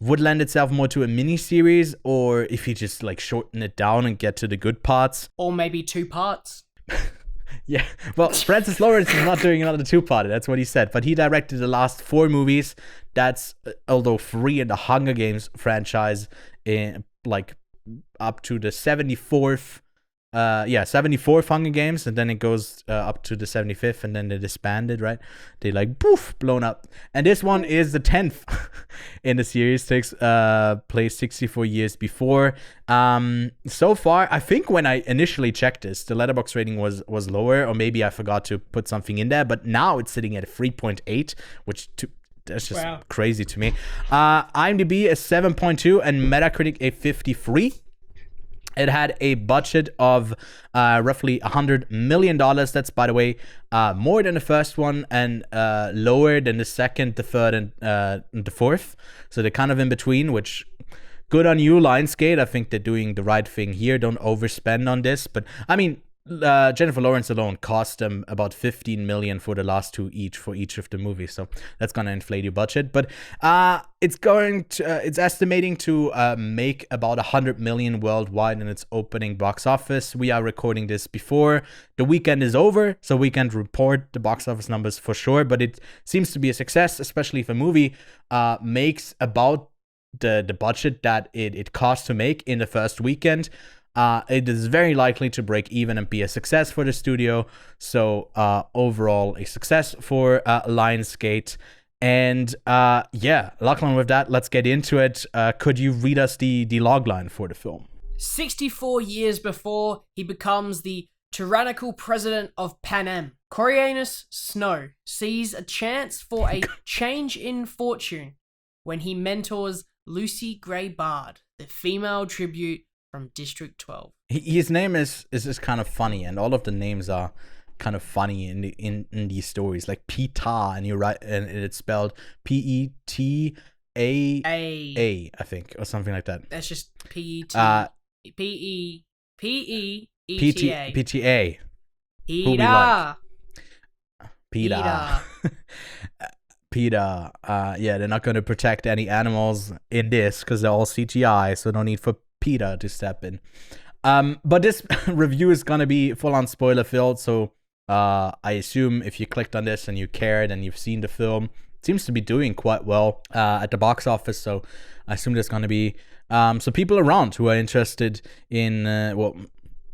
would lend itself more to a mini-series, or if you just like shorten it down and get to the good parts. Or maybe 2 parts. Yeah, well, Francis Lawrence is not doing another 2-parter, that's what he said. But he directed the last 4 movies. That's, although 3 in the Hunger Games franchise, in like up to the 74th 74th Hunger Games, and then it goes up to the 75th, and then they disbanded, right? They like poof, blown up. And this one is the 10th in the series, takes place 64 years before. So far, I think when I initially checked this, the Letterboxd rating was lower, or maybe I forgot to put something in there, but now it's sitting at a 3.8, which that's just crazy to me. IMDb is 7.2 and Metacritic a 53. It had a budget of roughly $100 million. That's, by the way, more than the first one and lower than the second, the third, and the fourth. So they're kind of in between, which good on you, Lionsgate. I think they're doing the right thing here. Don't overspend on this. But, I mean, Jennifer Lawrence alone cost them about $15 million for the last 2 each for each of the movies, so that's gonna inflate your budget. But it's estimating to make about $100 million worldwide in its opening box office. We are recording this before the weekend is over, so we can report the box office numbers for sure. But it seems to be a success, especially if a movie makes about the budget that it cost to make in the first weekend. It is very likely to break even and be a success for the studio. So overall, a success for Lionsgate. And Lachlan, with that, let's get into it. Could you read us the logline for the film? 64 years before he becomes the tyrannical president of Panem, Coriolanus Snow sees a chance for a change in fortune when he mentors Lucy Gray Bard, the female tribute from District 12. His name is just kind of funny, and all of the names are kind of funny in these stories, like Peter, and you're right, and it's spelled P-E-T-A-A, I think, or something like that. That's just P-E-T-A. P-T-A. Peter. Peter. They're not going to protect any animals in this because they're all CGI, so no need for Peter to step in. But this review is gonna be full on spoiler filled, so I assume if you clicked on this and you cared and you've seen the film, it seems to be doing quite well at the box office, so I assume there's gonna be some people around who are interested in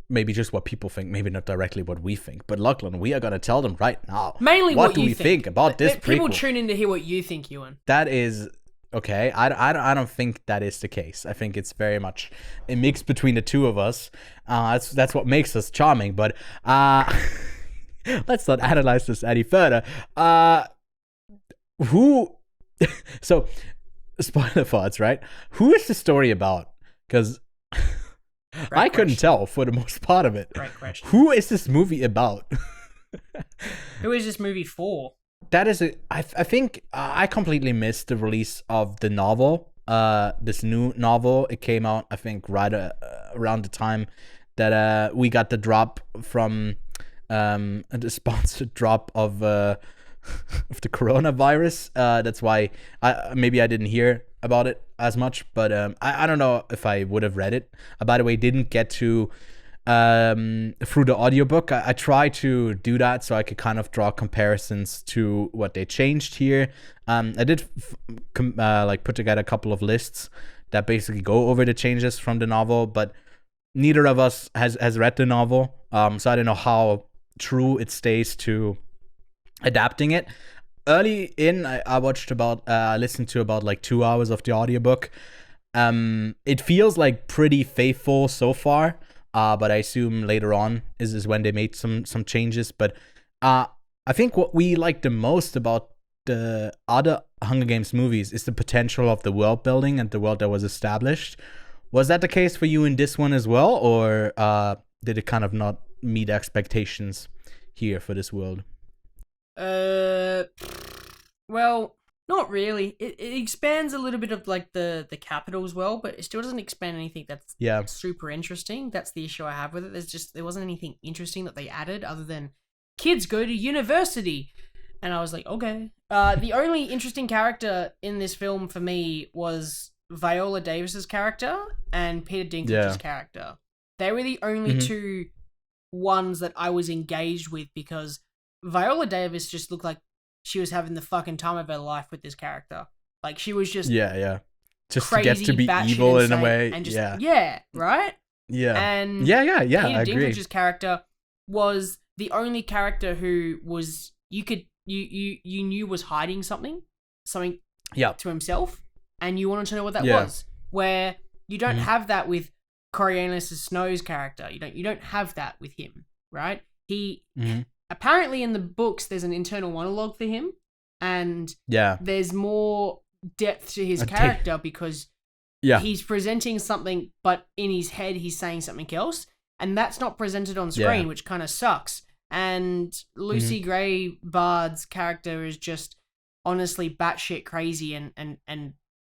maybe just what people think, maybe not directly what we think. But Lachlan, we are gonna tell them right now. Mainly what what do you we think about this People prequel? tune in to hear what you think, Ewan. That is okay. I don't think that is the case. I think it's very much a mix between the two of us. That's what makes us charming. But let's not analyze this any further. Who? So, spoiler thoughts, right? Who is the story about? Because I couldn't tell for the most part of it. Great question. Who is this movie about? Who is this movie for? That is I think I completely missed the release of the novel. This new novel. It came out, I think, right around the time that we got the drop from the sponsored drop of the coronavirus. That's why maybe I didn't hear about it as much, but I don't know if I would have read it. By the way, didn't get to through the audiobook. I tried to do that so I could kind of draw comparisons to what they changed here. I did like put together a couple of lists that basically go over the changes from the novel, but neither of us has read the novel, so I don't know how true it stays to adapting it. Early in, I watched listened to about like 2 hours of the audiobook. It feels like pretty faithful so far, but I assume later on is when they made some changes. But I think what we like the most about the other Hunger Games movies is the potential of the world building and the world that was established. Was that the case for you in this one as well, or did it kind of not meet expectations here for this world? Well, not really. It expands a little bit of like the capital as well, but it still doesn't expand anything that's super interesting. That's the issue I have with it. There wasn't anything interesting that they added other than kids go to university. And I was like, okay. The only interesting character in this film for me was Viola Davis's character and Peter Dinklage's character. They were the only two ones that I was engaged with because Viola Davis just looked like she was having the fucking time of her life with this character. Like she was just just crazy, to get to be evil in a way, and just, right? And Peter I agree. Dinklage's character was the only character who was you knew was hiding something to himself, and you wanted to know what that was. Where you don't have that with Coriolanus Snow's character. You don't have that with him, right? He apparently in the books there's an internal monologue for him, and there's more depth to his character because he's presenting something, but in his head he's saying something else, and that's not presented on screen, which kind of sucks. And Lucy Gray Bard's character is just honestly batshit crazy and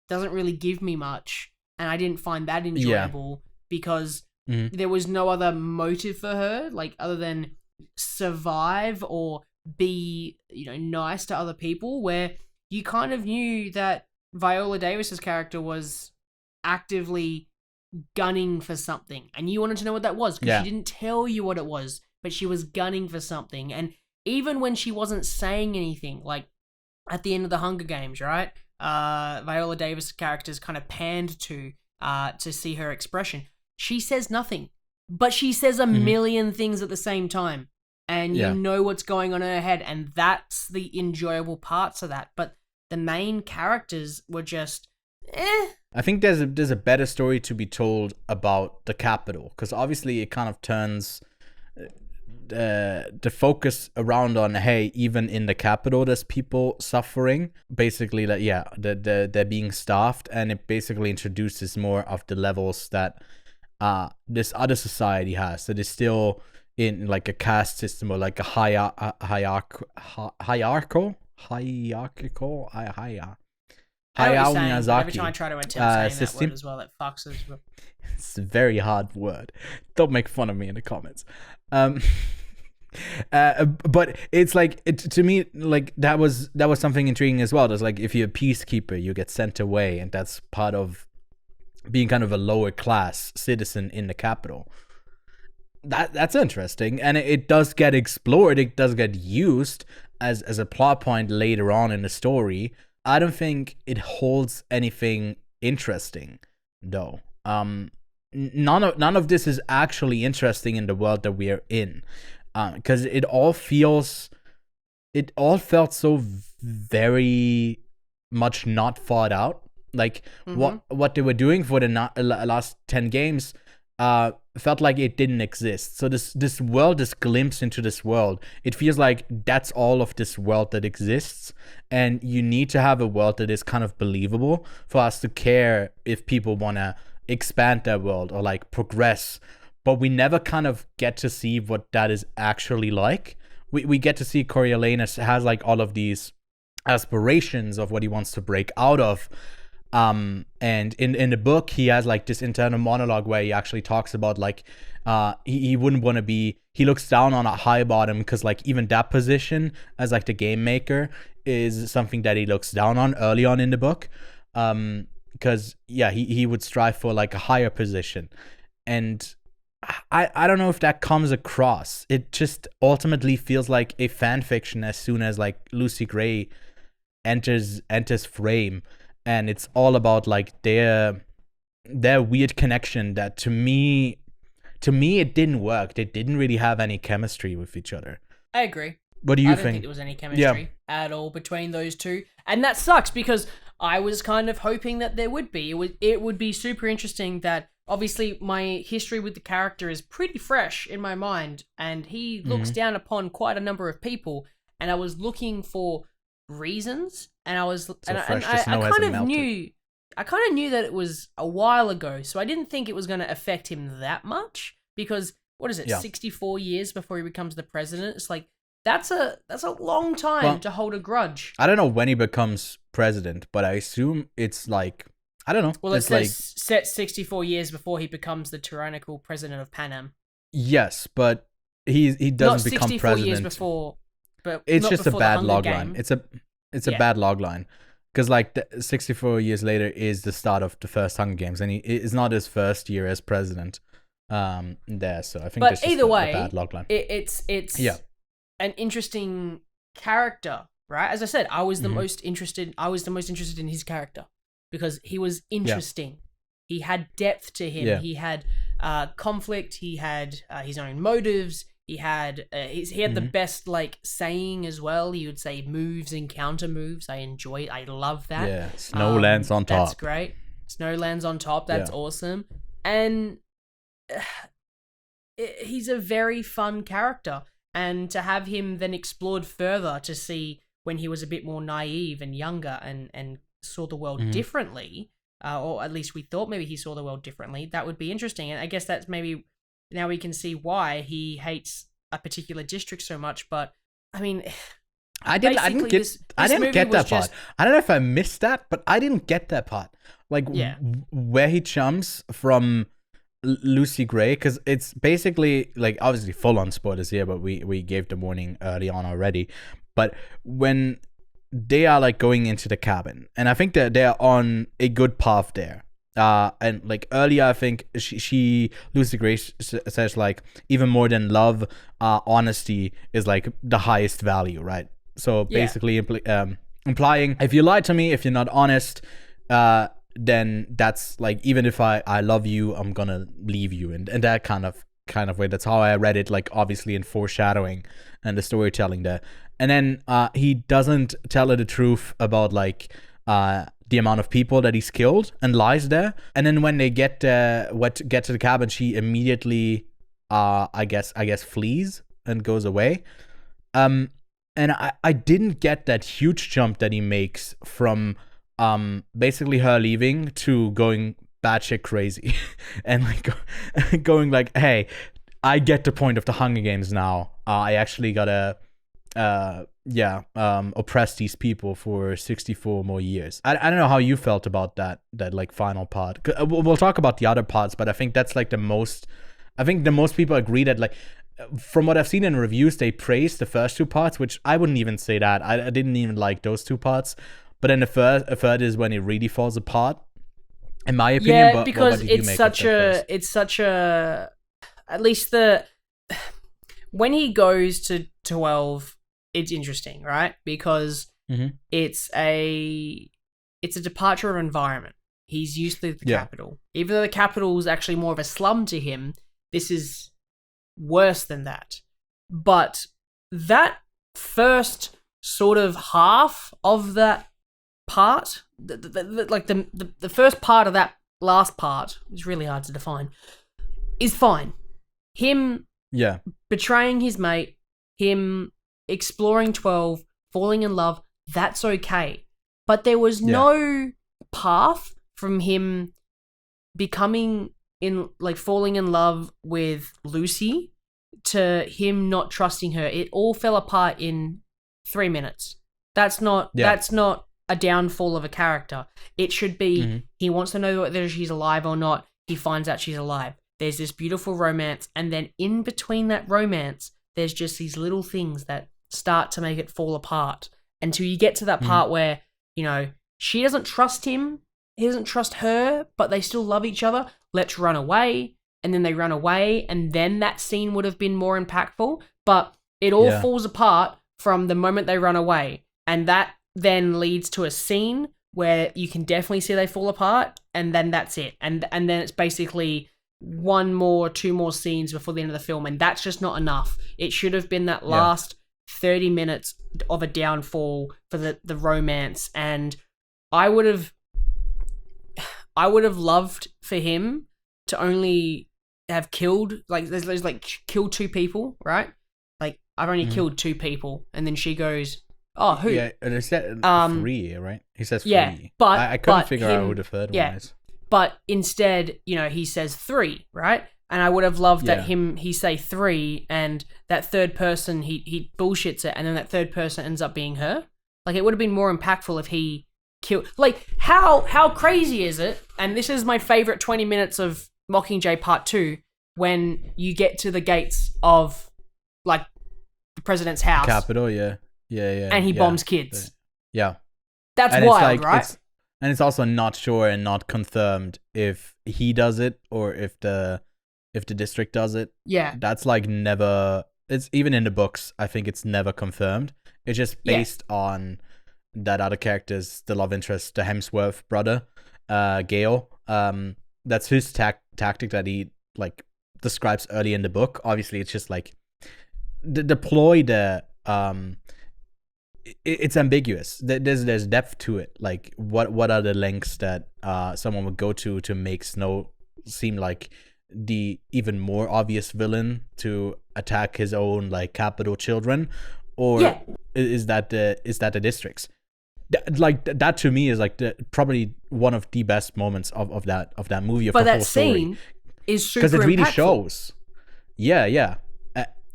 doesn't really give me much, and I didn't find that enjoyable because there was no other motive for her, like other than survive or be, nice to other people, where you kind of knew that Viola Davis's character was actively gunning for something, and you wanted to know what that was because she didn't tell you what it was, but she was gunning for something. And even when she wasn't saying anything, like at the end of the Hunger Games, right? Viola Davis' character is kind of panned to see her expression. She says nothing, but she says a million things at the same time, and you know what's going on in her head, and that's the enjoyable parts of that. But the main characters were just I think there's a better story to be told about the capital, because obviously it kind of turns the focus around on, hey, even in the capital there's people suffering, basically, like they're being starved, and it basically introduces more of the levels that this other society has, that is still in like a caste system or like a hierarchical Miyazaki every time I try to attempt saying system. that word as well, it fucks us. It's a very hard word. Don't make fun of me in the comments. But it's like, to me, like that was something intriguing as well. There's like, if you're a peacekeeper, you get sent away, and that's part of being kind of a lower class citizen in the capital. That's interesting, and it does get explored. It does get used as a plot point later on in the story. I don't think it holds anything interesting, though. none of this is actually interesting in the world that we are in, because it all felt so very much not thought out. Like what they were doing for the last 10 games felt like it didn't exist. So this world, this glimpse into this world, it feels like that's all of this world that exists, and you need to have a world that is kind of believable for us to care if people want to expand their world or like progress. But we never kind of get to see what that is actually like. We get to see Coriolanus has like all of these aspirations of what he wants to break out of. And in the book, he has like this internal monologue where he actually talks about like he wouldn't want to be, he looks down on a high bottom because like even that position as like the game maker is something that he looks down on early on in the book, because he would strive for like a higher position. And I don't know if that comes across. It just ultimately feels like a fan fiction as soon as like Lucy Gray enters frame, and it's all about like their weird connection that to me it didn't work. They didn't really have any chemistry with each other. I agree. What do you I think? don't think there was any chemistry at all between those two, and that sucks because I was kind of hoping that there would be. It would be super interesting. That obviously my history with the character is pretty fresh in my mind, and he looks down upon quite a number of people, and I was looking for reasons, and I was I kind of knew that it was a while ago, so I didn't think it was going to affect him that much, because what is it, 64 years before he becomes the president? It's like that's a long time to hold a grudge. I don't know when he becomes president, but I assume it's like, I don't know. Well, it's like set 64 years before he becomes the tyrannical president of Panem. Yes, but he doesn't become president. 64 years before, but it's just a bad log game. line. It's a bad log line, because like 64 years later is the start of the first Hunger Games, and it's not his first year as president. There, so I think. But either way, a bad log line. It's an interesting character, right? As I said, I was the most interested. I was the most interested in his character because he was interesting. Yeah. He had depth to him. Yeah. He had conflict. He had his own motives. He had the best like saying as well. He would say moves and counter moves. I love that. Yeah, snow lands on top. That's great. Snow lands on top. That's awesome. And he's a very fun character. And to have him then explored further to see when he was a bit more naive and younger and saw the world differently, or at least we thought maybe he saw the world differently, that would be interesting. And I guess that's maybe now we can see why he hates a particular district so much. But I mean, I didn't get that part. I don't know if I missed that, but I didn't get that part. Like where he jumps from Lucy Gray, because it's basically like, obviously full on spoilers here, but we gave the warning early on already. But when they are like going into the cabin, and I think that they're on a good path there. And like earlier, I think she Lucy Gray says like, even more than love, honesty is like the highest value, right? So basically implying, if you lie to me, if you're not honest, then that's like, even if I love you, I'm gonna leave you, and that kind of way. That's how I read it, like obviously in foreshadowing and the storytelling there. And then he doesn't tell her the truth about like the amount of people that he's killed, and lies there. And then when they get to the cabin, she immediately I guess flees and goes away. And I didn't get that huge jump that he makes from basically her leaving to going batshit crazy and like going like, hey, I get the point of the Hunger Games now. I actually gotta oppress these people for 64 more years. I don't know how you felt about that like final part. We'll talk about the other parts, but I think that's like the most people agree that, like, from what I've seen in reviews, they praise the first two parts, which I wouldn't even say that. I didn't even like those two parts. But then the third is when it really falls apart, in my opinion. Yeah, because it's such a, at least when he goes to 12, it's interesting, right? Because it's a departure of environment. He's used to the Yeah. capital. Even though the capital is actually more of a slum to him, this is worse than that. But that first sort of half of that part, the first part of that last part, is really hard to define, is fine. Him Yeah. betraying his mate, him exploring 12, falling in love, that's okay. But there was no path from him becoming falling in love with Lucy to him not trusting her. It all fell apart in 3 minutes. That's not a downfall of a character. It should be he wants to know whether she's alive or not. He finds out she's alive. There's this beautiful romance, and then in between that romance, there's just these little things that start to make it fall apart until you get to that part where, you know, she doesn't trust him, he doesn't trust her, but they still love each other. Let's run away. And then they run away, and then that scene would have been more impactful. But it all falls apart from the moment they run away. And that then leads to a scene where you can definitely see they fall apart, and then that's it. And then it's basically 2 more scenes before the end of the film, and that's just not enough. It should have been that last 30 minutes of a downfall for the romance, and I would have loved for him to only have killed, there's killed 2 people, right? Like, I've only killed 2 people, and then she goes, oh, who? Yeah, and it said 3, right? He says 3. Yeah, but I couldn't figure out who the third one is. But instead, you know, he says 3, right? And I would have loved that he say 3, and that third person, he bullshits it, and then that third person ends up being her. Like, it would have been more impactful if he killed... Like, how crazy is it? And this is my favorite 20 minutes of Mockingjay Part 2, when you get to the gates of, like, the president's house. Capital, yeah. And he bombs kids. Yeah. That's and wild, right? And it's also not sure and not confirmed if he does it or if the district does it. Yeah. That's like never... It's even in the books, I think it's never confirmed. It's just based on that other character's, the love interest, the Hemsworth brother, Gale. That's his tactic that he, like, describes early in the book. Obviously, it's just like... The ploy there... It's ambiguous. There's depth to it. Like, what are the lengths that someone would go to make Snow seem like the even more obvious villain to attack his own, like, capital children, or is that the districts? That to me is like probably one of the best moments of that movie. But the that whole story. Scene is super because it really impactful. shows. Yeah.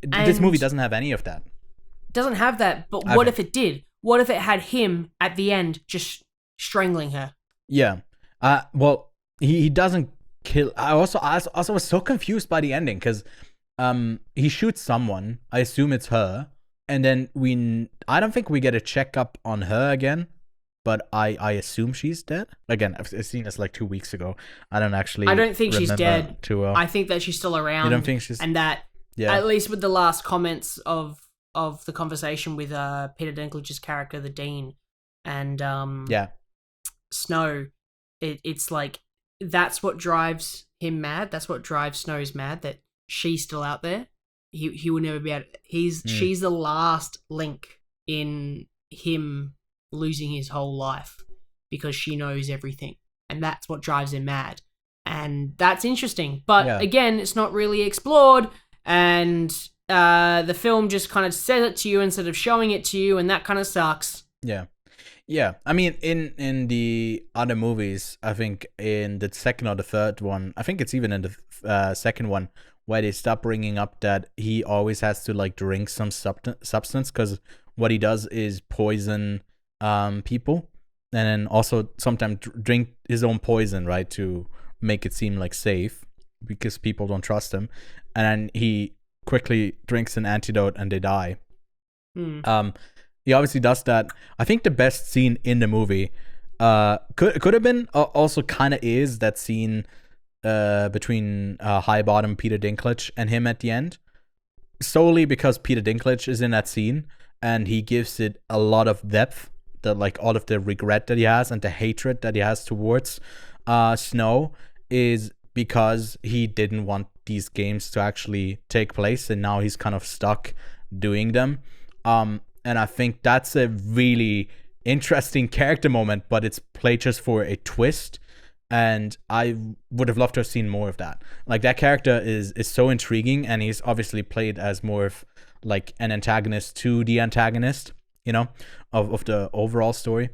This movie doesn't have any of that. Doesn't have that, but what if it did? What if it had him at the end just strangling her? Yeah. Well, he doesn't kill. I also was so confused by the ending because he shoots someone. I assume it's her, and then I don't think we get a checkup on her again, but I assume she's dead. Again, I've seen this like 2 weeks ago. I don't think she's dead too well. I think that she's still around. You don't think she's... And that, at least with the last comments of the conversation with Peter Dinklage's character, the Dean, and Snow, it's like that's what drives him mad. That's what drives Snow's mad, that she's still out there. He will never be able. She's the last link in him losing his whole life because she knows everything, and that's what drives him mad. And that's interesting, but again, it's not really explored, and the film just kind of says it to you instead of showing it to you, and that kind of sucks. Yeah. I mean, in the other movies, I think in the second or the third one, I think it's even in the second one, where they stop bringing up that he always has to, like, drink some substance, because what he does is poison people, and then also sometimes drink his own poison, right, to make it seem like safe, because people don't trust him, and then he quickly drinks an antidote and they die. He obviously does that. I think the best scene in the movie could have been, also kind of is, that scene between High Bottom, Peter Dinklage, and him at the end, solely because Peter Dinklage is in that scene and he gives it a lot of depth, that, like, all of the regret that he has and the hatred that he has towards Snow is because he didn't want these games to actually take place, and now he's kind of stuck doing them. And I think that's a really interesting character moment, but it's played just for a twist. And I would have loved to have seen more of that. Like, that character is so intriguing, and he's obviously played as more of like an antagonist to the antagonist, you know, of the overall story.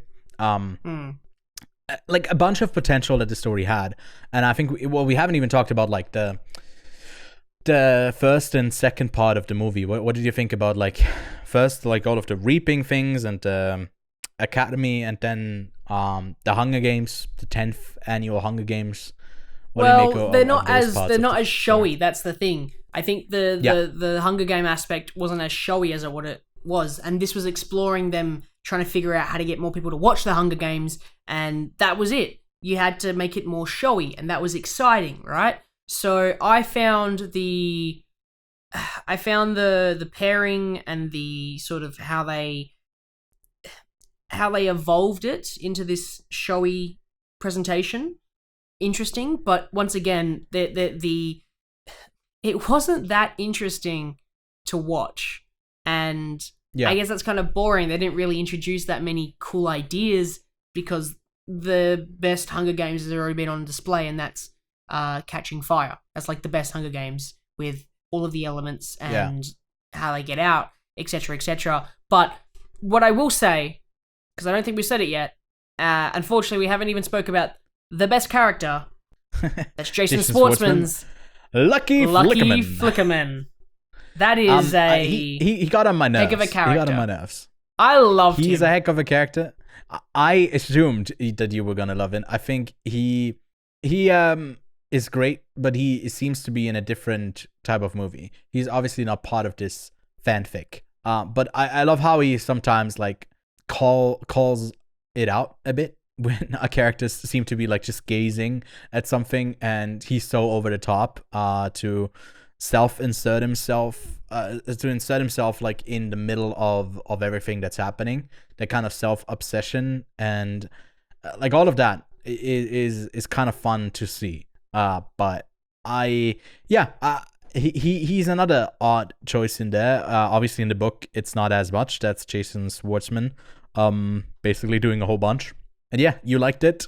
Like a bunch of potential that the story had. And I think we haven't even talked about like the first and second part of the movie. What did you think about like first like all of the reaping things and Academy, and then the Hunger Games, the 10th annual Hunger Games? They're not as showy. That's the thing. I think the Hunger Game aspect wasn't as showy as what it was, and this was exploring them trying to figure out how to get more people to watch the Hunger Games, and that was it. You had to make it more showy, and that was exciting, right? So I found the pairing and the sort of how they evolved it into this showy presentation interesting, but once again, it wasn't that interesting to watch, and I guess that's kind of boring. They didn't really introduce that many cool ideas because the best Hunger Games has already been on display, and that's Catching Fire. That's like the best Hunger Games with all of the elements and how they get out, etc., etc. But what I will say, because I don't think we've said it yet, unfortunately, we haven't even spoke about the best character. That's Jason Schwartzman's Lucky Flickerman. That is he got on my nerves. Heck of a character. He got on my nerves. I loved him. He's a heck of a character. I assumed that you were gonna love him. I think he is great, but he seems to be in a different type of movie. He's obviously not part of this fanfic. But I love how he sometimes like calls it out a bit when a character seem to be like just gazing at something, and he's so over the top to insert himself like in the middle of everything that's happening. That kind of self-obsession and like all of that is kind of fun to see. But he's another odd choice in there. Obviously in the book it's not as much. That's Jason Schwartzman basically doing a whole bunch. And yeah, you liked it.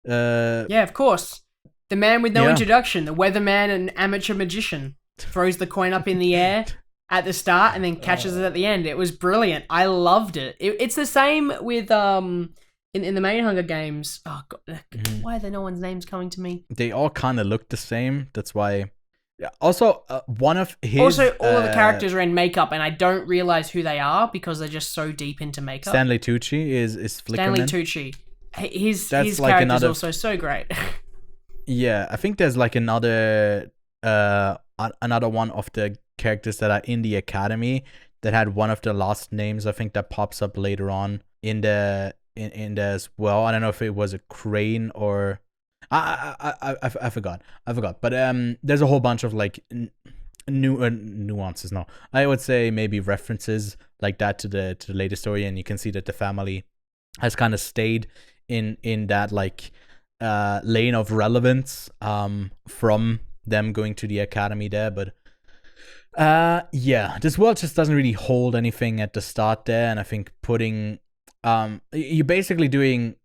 Yeah, of course. The man with no introduction, the weatherman and amateur magician, throws the coin up in the air at the start and then catches it at the end. It was brilliant. I loved it. It's the same with in the main Hunger Games. Oh god, why are there no one's names coming to me? They all kind of look the same. That's why. Yeah. Also, one of his. Also, all of the characters are in makeup, and I don't realize who they are because they're just so deep into makeup. Stanley Tucci is Flickerman. Stanley Tucci. His character is also so great. Yeah, I think there's like another one of the characters that are in the Academy that had one of the last names. I think that pops up later on in there as well. I don't know if it was a Crane or I forgot. But there's a whole bunch of like nuances. No, I would say maybe references like that to the later story, and you can see that the family has kind of stayed in that like lane of relevance from them going to the Academy there. But this world just doesn't really hold anything at the start there, and I think putting you're basically doing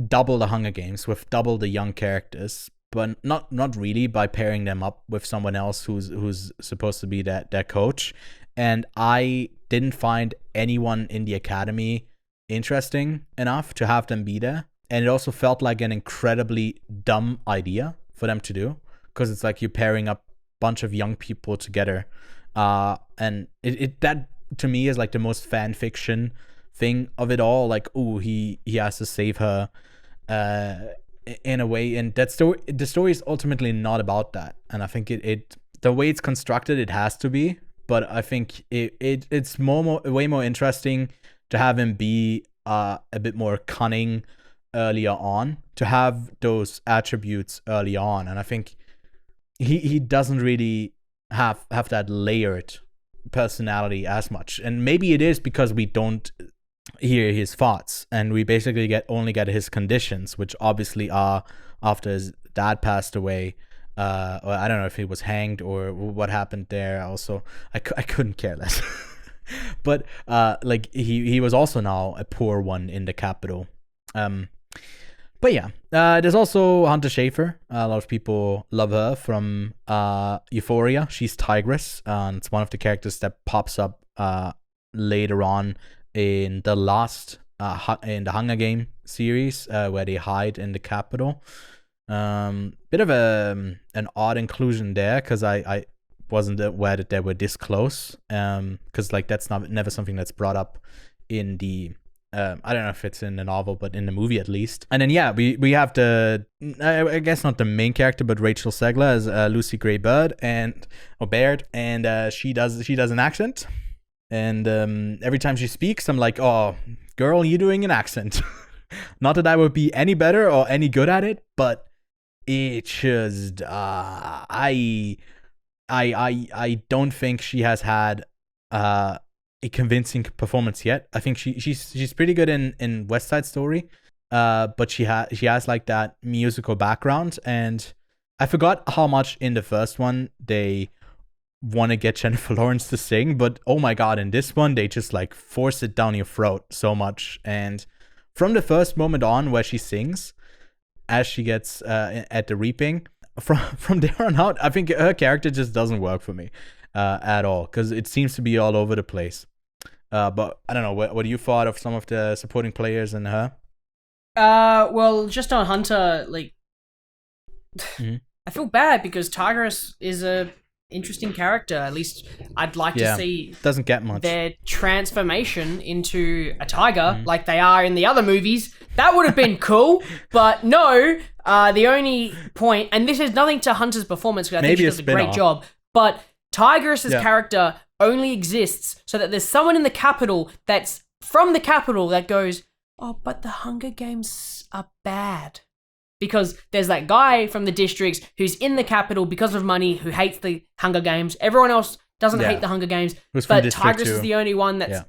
double the Hunger Games with double the young characters, but not really, by pairing them up with someone else who's supposed to be their coach. And I didn't find anyone in the Academy interesting enough to have them be there. And it also felt like an incredibly dumb idea for them to do, because it's like you're pairing up a bunch of young people together, and it that to me is like the most fan fiction thing of it all. Like, oh, he has to save her in a way, and the story is ultimately not about that. And I think it the way it's constructed, it has to be, but I think it's way more interesting to have him be a bit more cunning earlier on, to have those attributes early on. And I think he doesn't really have that layered personality as much. And maybe it is because we don't hear his thoughts, and we basically only get his conditions, which obviously are after his dad passed away. Or I don't know if he was hanged or what happened there. Also, I couldn't care less. But like he was also now a poor one in the capital. But yeah, there's also Hunter Schafer. A lot of people love her from Euphoria. She's Tigress, and it's one of the characters that pops up later on in the last in the Hunger Game series, where they hide in the capital. Bit of an odd inclusion there, because I wasn't aware that they were this close. Because like that's never something that's brought up in the I don't know if it's in the novel, but in the movie at least. And then yeah, we have the I guess not the main character, but Rachel Zegler as Lucy Gray Baird, and she does an accent, and every time she speaks, I'm like, oh girl, you're doing an accent. Not that I would be any better or any good at it, but it just I don't think she has had a convincing performance yet. I think she's pretty good in West Side Story, but she has like that musical background, and I forgot how much in the first one they want to get Jennifer Lawrence to sing, but oh my god, in this one they just like force it down your throat so much. And from the first moment on where she sings, as she gets at the reaping, from there on out, I think her character just doesn't work for me at all, because it seems to be all over the place. But I don't know, what do you thought of some of the supporting players and her? Well, just on Hunter, like, Mhm. I feel bad because Tigress is a interesting character. At least I'd like to see Doesn't get much. their transformation into a tiger like they are in the other movies. That would have been cool, but no. The only point, and this is nothing to Hunter's performance, because I think she does a great job, but Tigress's character only exists so that there's someone in the capital that's from the capital that goes, oh, but the Hunger Games are bad. Because there's that guy from the districts who's in the capital because of money, who hates the Hunger Games. Everyone else doesn't hate the Hunger Games, but Tigress is the only one that's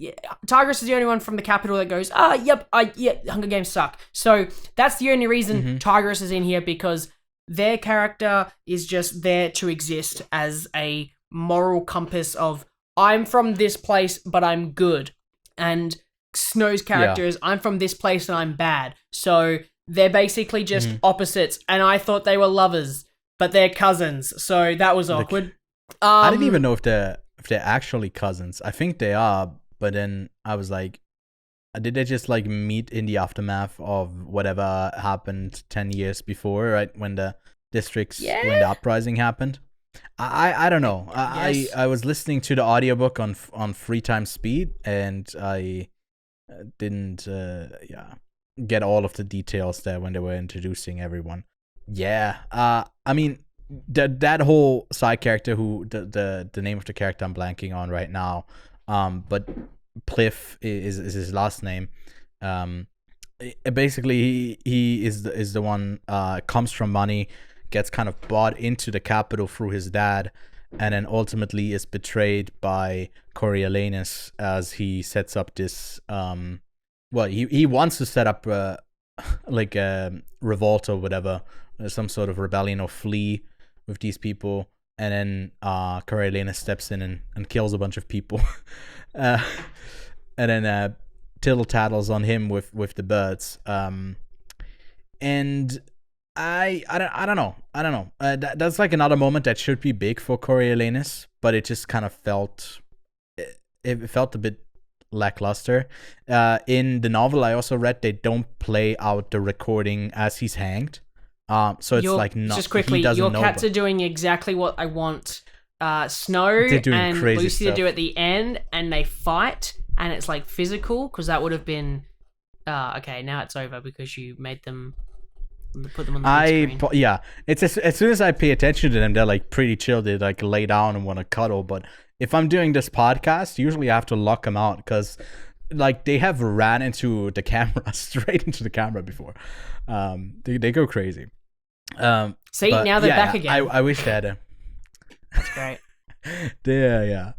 Tigress is the only one from the capital that goes, Hunger Games suck. So that's the only reason Tigress is in here, because their character is just there to exist as a moral compass of, I'm from this place but I'm good, and Snow's character is, I'm from this place and I'm bad. So they're basically just opposites, and I thought they were lovers, but they're cousins. So that was awkward. I didn't even know if they're actually cousins. I think they are, but then I was like, did they just like meet in the aftermath of whatever happened 10 years before, right, when the districts, when the uprising happened? I don't know. I was listening to the audiobook on 3 times speed, and I didn't get all of the details there when they were introducing everyone. I mean, that whole side character, who the name of the character I'm blanking on right now, but Pliff is his last name. Basically he is the one, comes from money, gets kind of bought into the capital through his dad, and then ultimately is betrayed by Coriolanus as he sets up this he wants to set up like a revolt or whatever, some sort of rebellion or flee with these people, and then Coriolanus steps in and kills a bunch of people, and then tittle tattles on him with the birds, and I don't know. That's like another moment that should be big for Coriolanus, but it just kind of felt a bit lackluster. In the novel I also read, they don't play out the recording as he's hanged. So it's like not just quickly. Your cats are doing exactly what I want. Snow and Lucy to do at the end, and they fight, and it's like physical, because that would have been okay. Now it's over because you made them put them on the big screen. It's as soon as I pay attention to them, they're like pretty chill. They like lay down and want to cuddle, but if I'm doing this podcast, usually I have to lock them out, because like they have ran into the camera, straight into the camera before. They go crazy. See, now they're back again. I wish they had That's great. Yeah.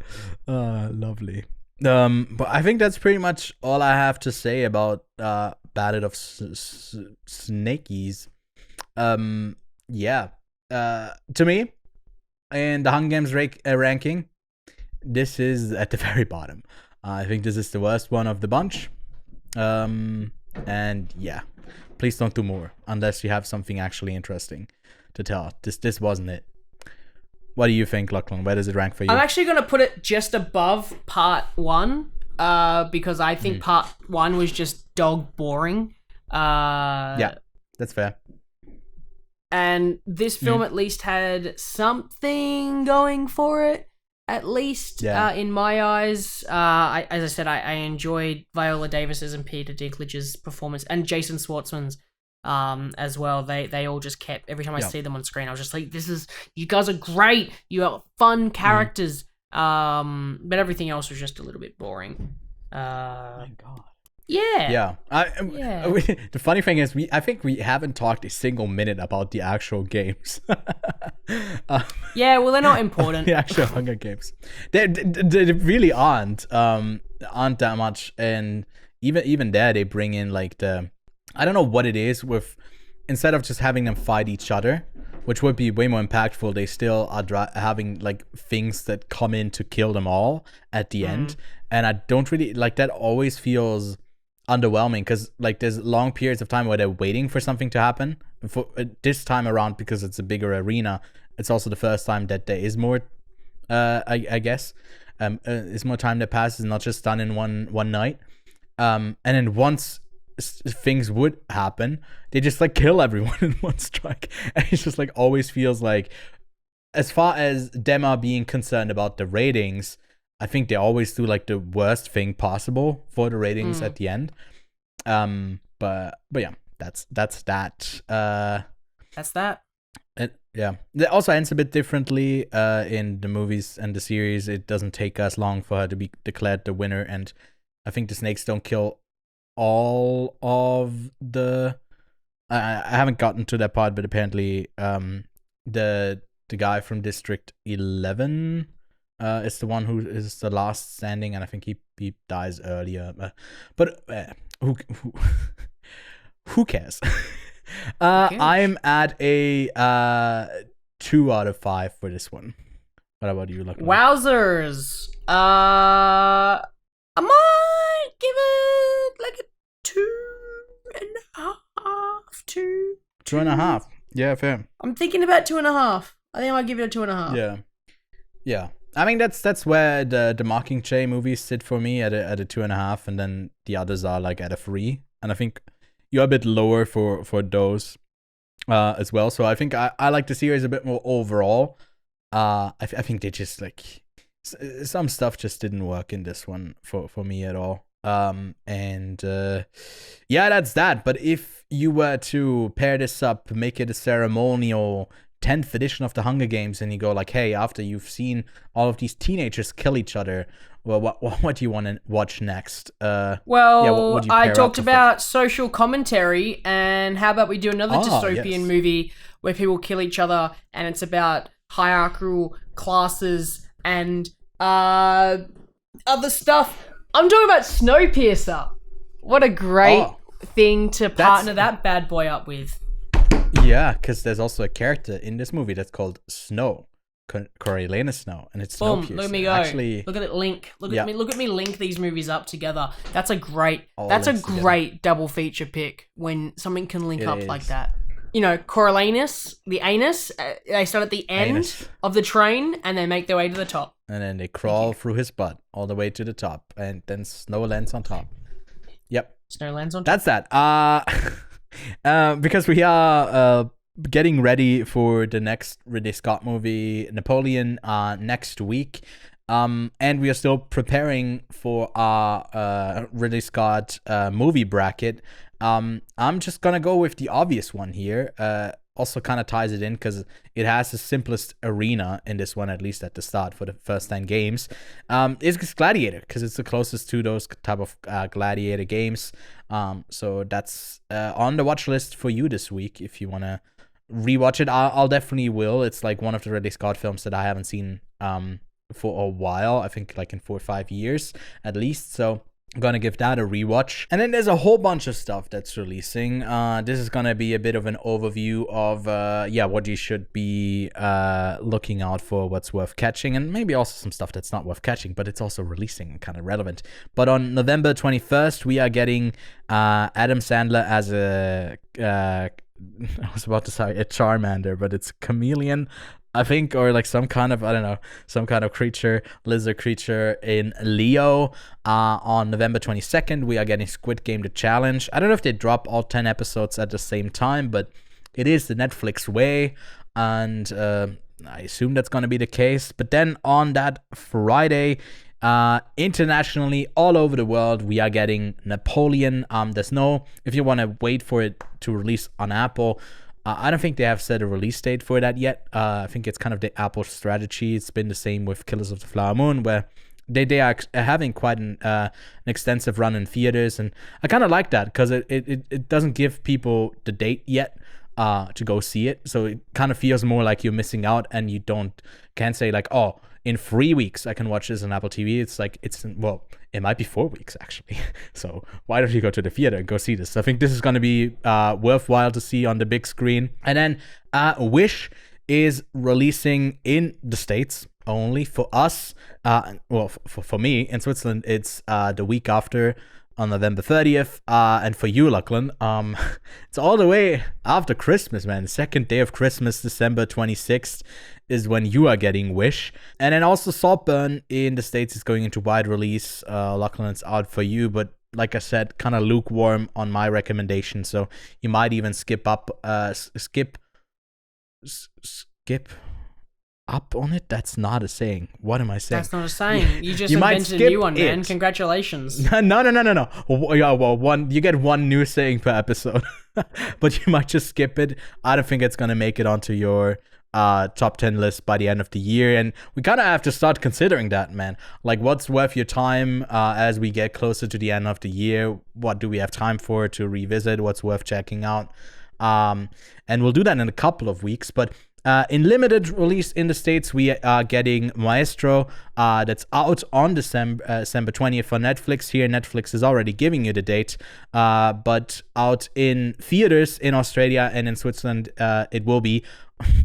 Lovely. But I think that's pretty much all I have to say about Ballad of Snakies. Yeah. To me, in the Hunger Games ranking, this is at the very bottom. I think this is the worst one of the bunch. And yeah, please don't do more unless you have something actually interesting to tell. This wasn't it. What do you think, Lachlan? Where does it rank for you? I'm actually going to put it just above part 1 because I think part 1 was just dog boring. Yeah, that's fair. And this film at least had something going for it, at least in my eyes. As I said, I enjoyed Viola Davis's and Peter Dinklage's performance, and Jason Schwartzman's as well. They all just kept, every time I see them on screen, I was just like, you guys are great. You are fun characters. But everything else was just a little bit boring. My God. Yeah. The funny thing is, I think we haven't talked a single minute about the actual games. Yeah, well, they're not important. The actual Hunger Games, they really aren't that much, and even there they bring in like I don't know what it is with, instead of just having them fight each other, which would be way more impactful, they still are having like things that come in to kill them all at the end, and I don't really like that. Always feels underwhelming because like there's long periods of time where they're waiting for something to happen. For this time around, because it's a bigger arena, it's also the first time that there is more I guess it's more time that passes, not just done in one night, and then once things would happen, they just like kill everyone in one strike, and it just like always feels like, as far as them are being concerned about the ratings, I think they always do like the worst thing possible for the ratings at the end. But yeah, that's that. That's that. Yeah, it also ends a bit differently in the movies and the series. It doesn't take us long for her to be declared the winner, and I think the snakes don't kill all of the. I haven't gotten to that part, but apparently, the guy from District 11 is the one who is the last standing, and I think he dies earlier. But who cares? I'm at a 2 out of 5 for this one. What about you, Lachlan? Wowzers! I might give it like a 2.5. 2.5. Yeah, fair. I'm thinking about 2.5. I think I might give it a 2.5. Yeah. I mean, that's where the Mockingjay movies sit for me at a 2.5, and then the others are like at a 3. And I think you're a bit lower for those as well. So I think I like the series a bit more overall. I think they just like some stuff just didn't work in this one for me at all. And yeah, that's that. But if you were to pair this up, make it a ceremonial 10th edition of the Hunger Games, and you go like, hey, after you've seen all of these teenagers kill each other, well, what do you want to watch next? What I talked about social commentary, and how about we do another dystopian movie where people kill each other, and it's about hierarchical classes and other stuff. I'm talking about Snowpiercer. What a great thing to partner that bad boy up with. Yeah, because there's also a character in this movie that's called Snow, Coriolanus Snow, and it's Snowpiercer. Look at me go! Actually, look at it link. Look at me link these movies up together. That's a great double feature pick when something can link up like that. You know, Coriolanus, the anus. They start at the end of the train and they make their way to the top, and then they crawl through his butt all the way to the top, and then Snow lands on top. Yep, Snow lands on top. That's that. Because we are getting ready for the next Ridley Scott movie, Napoleon, next week. And we are still preparing for our Ridley Scott movie bracket. I'm just gonna go with the obvious one here. Also kind of ties it in because it has the simplest arena in this one, at least at the start for the first 10 games. It's Gladiator, because it's the closest to those type of Gladiator games. So that's on the watch list for you this week if you want to rewatch it. I'll definitely will. It's like one of the Ridley Scott films that I haven't seen for a while. I think like in 4 or 5 years at least. So I'm gonna give that a rewatch. And then there's a whole bunch of stuff that's releasing. This is gonna be a bit of an overview of what you should be looking out for, what's worth catching, and maybe also some stuff that's not worth catching, but it's also releasing and kind of relevant. But on November 21st, we are getting Adam Sandler as a I was about to say a Charmander, but it's chameleon, I think, or like some kind of, I don't know, some kind of creature, lizard creature in Leo. On November 22nd, we are getting Squid Game The Challenge. I don't know if they drop all 10 episodes at the same time, but it is the Netflix way, and I assume that's going to be the case. But then on that Friday, internationally, all over the world, we are getting Napoleon. There's no, if you want to wait for it to release on Apple, I don't think they have set a release date for that yet. I think it's kind of the Apple strategy. It's been the same with Killers of the Flower Moon, where they are having quite an extensive run in theaters, and I kind of like that because it doesn't give people the date yet to go see it, so it kind of feels more like you're missing out, and you can't say like, oh, in 3 weeks I can watch this on Apple TV. It's like, it might be 4 weeks actually. So why don't you go to the theater and go see this? I think this is going to be worthwhile to see on the big screen. And then Wish is releasing in the States only. For us, for me in Switzerland, it's the week after, on November 30th, and for you, Lachlan, it's all the way after Christmas, man. Second day of Christmas, December 26th, is when you are getting Wish. And then also Saltburn in the States is going into wide release. Lachlan, it's out for you, but like I said, kind of lukewarm on my recommendation, so you might even skip up on it. That's not a saying. What am I saying? That's not a saying. You just invented a new one, man. Congratulations. No. Well, you get one new saying per episode, but you might just skip it. I don't think it's gonna make it onto your top 10 list by the end of the year, and we kind of have to start considering that, man. Like, what's worth your time as we get closer to the end of the year? What do we have time for to revisit? What's worth checking out? And we'll do that in a couple of weeks, but in limited release in the States, we are getting Maestro. That's out on December 20th for Netflix. Here, Netflix is already giving you the date, but out in theaters in Australia and in Switzerland, it will be,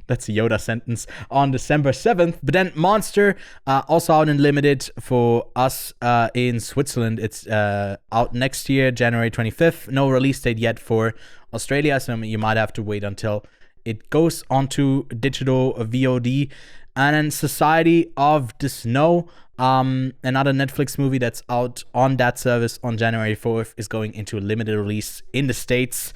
that's a Yoda sentence, on December 7th. But then Monster, also out in limited for us in Switzerland. It's out next year, January 25th. No release date yet for Australia, so you might have to wait until it goes onto digital VOD. And then Society of the Snow, another Netflix movie that's out on that service on January 4th, is going into a limited release in the States.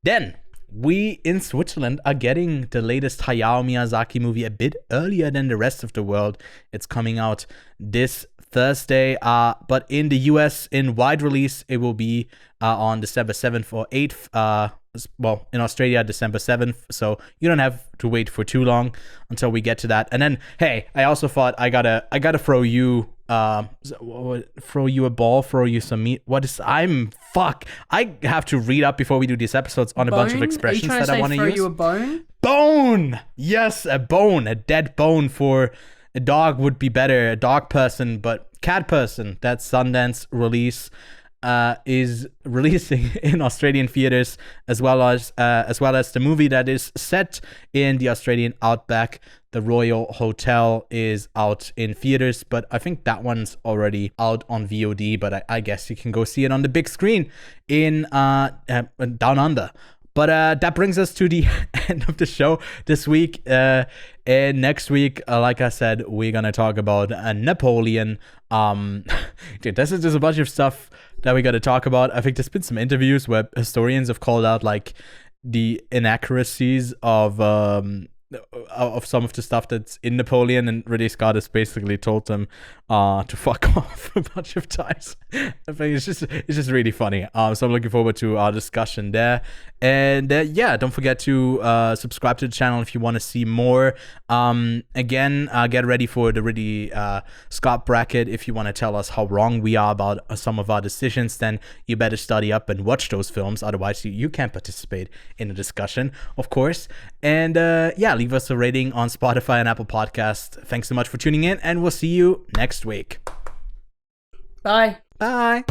Then we in Switzerland are getting the latest Hayao Miyazaki movie a bit earlier than the rest of the world. It's coming out this Thursday, but in the US, in wide release, it will be on December 7th or 8th. Well, in Australia, December 7th, so you don't have to wait for too long until we get to that. And then, hey, I also thought I gotta throw you a ball, throw you some meat. I have to read up before we do these episodes on a bunch of expressions that I want to use. Throw you a bone? Bone! Yes, a bone, a dead bone. For a dog would be better, a dog person, but cat person. That Sundance release is releasing in Australian theaters, as well as the movie that is set in the Australian outback. The Royal Hotel is out in theaters, but I think that one's already out on VOD, but I guess you can go see it on the big screen in Down Under. But that brings us to the end of the show this week. And next week, like I said, we're going to talk about Napoleon. Dude, this is just a bunch of stuff that we got to talk about. I think there's been some interviews where historians have called out like the inaccuracies of some of the stuff that's in Napoleon, and Ridley Scott has basically told them to fuck off a bunch of times. I think it's just really funny. So I'm looking forward to our discussion there. And yeah, don't forget to subscribe to the channel if you want to see more. Again, get ready for the Ridley Scott Bracket. If you want to tell us how wrong we are about some of our decisions, then you better study up and watch those films. Otherwise, you can't participate in the discussion, of course. And yeah, yeah, leave us a rating on Spotify and Apple Podcast. Thanks so much for tuning in, and we'll see you next week. Bye. Bye.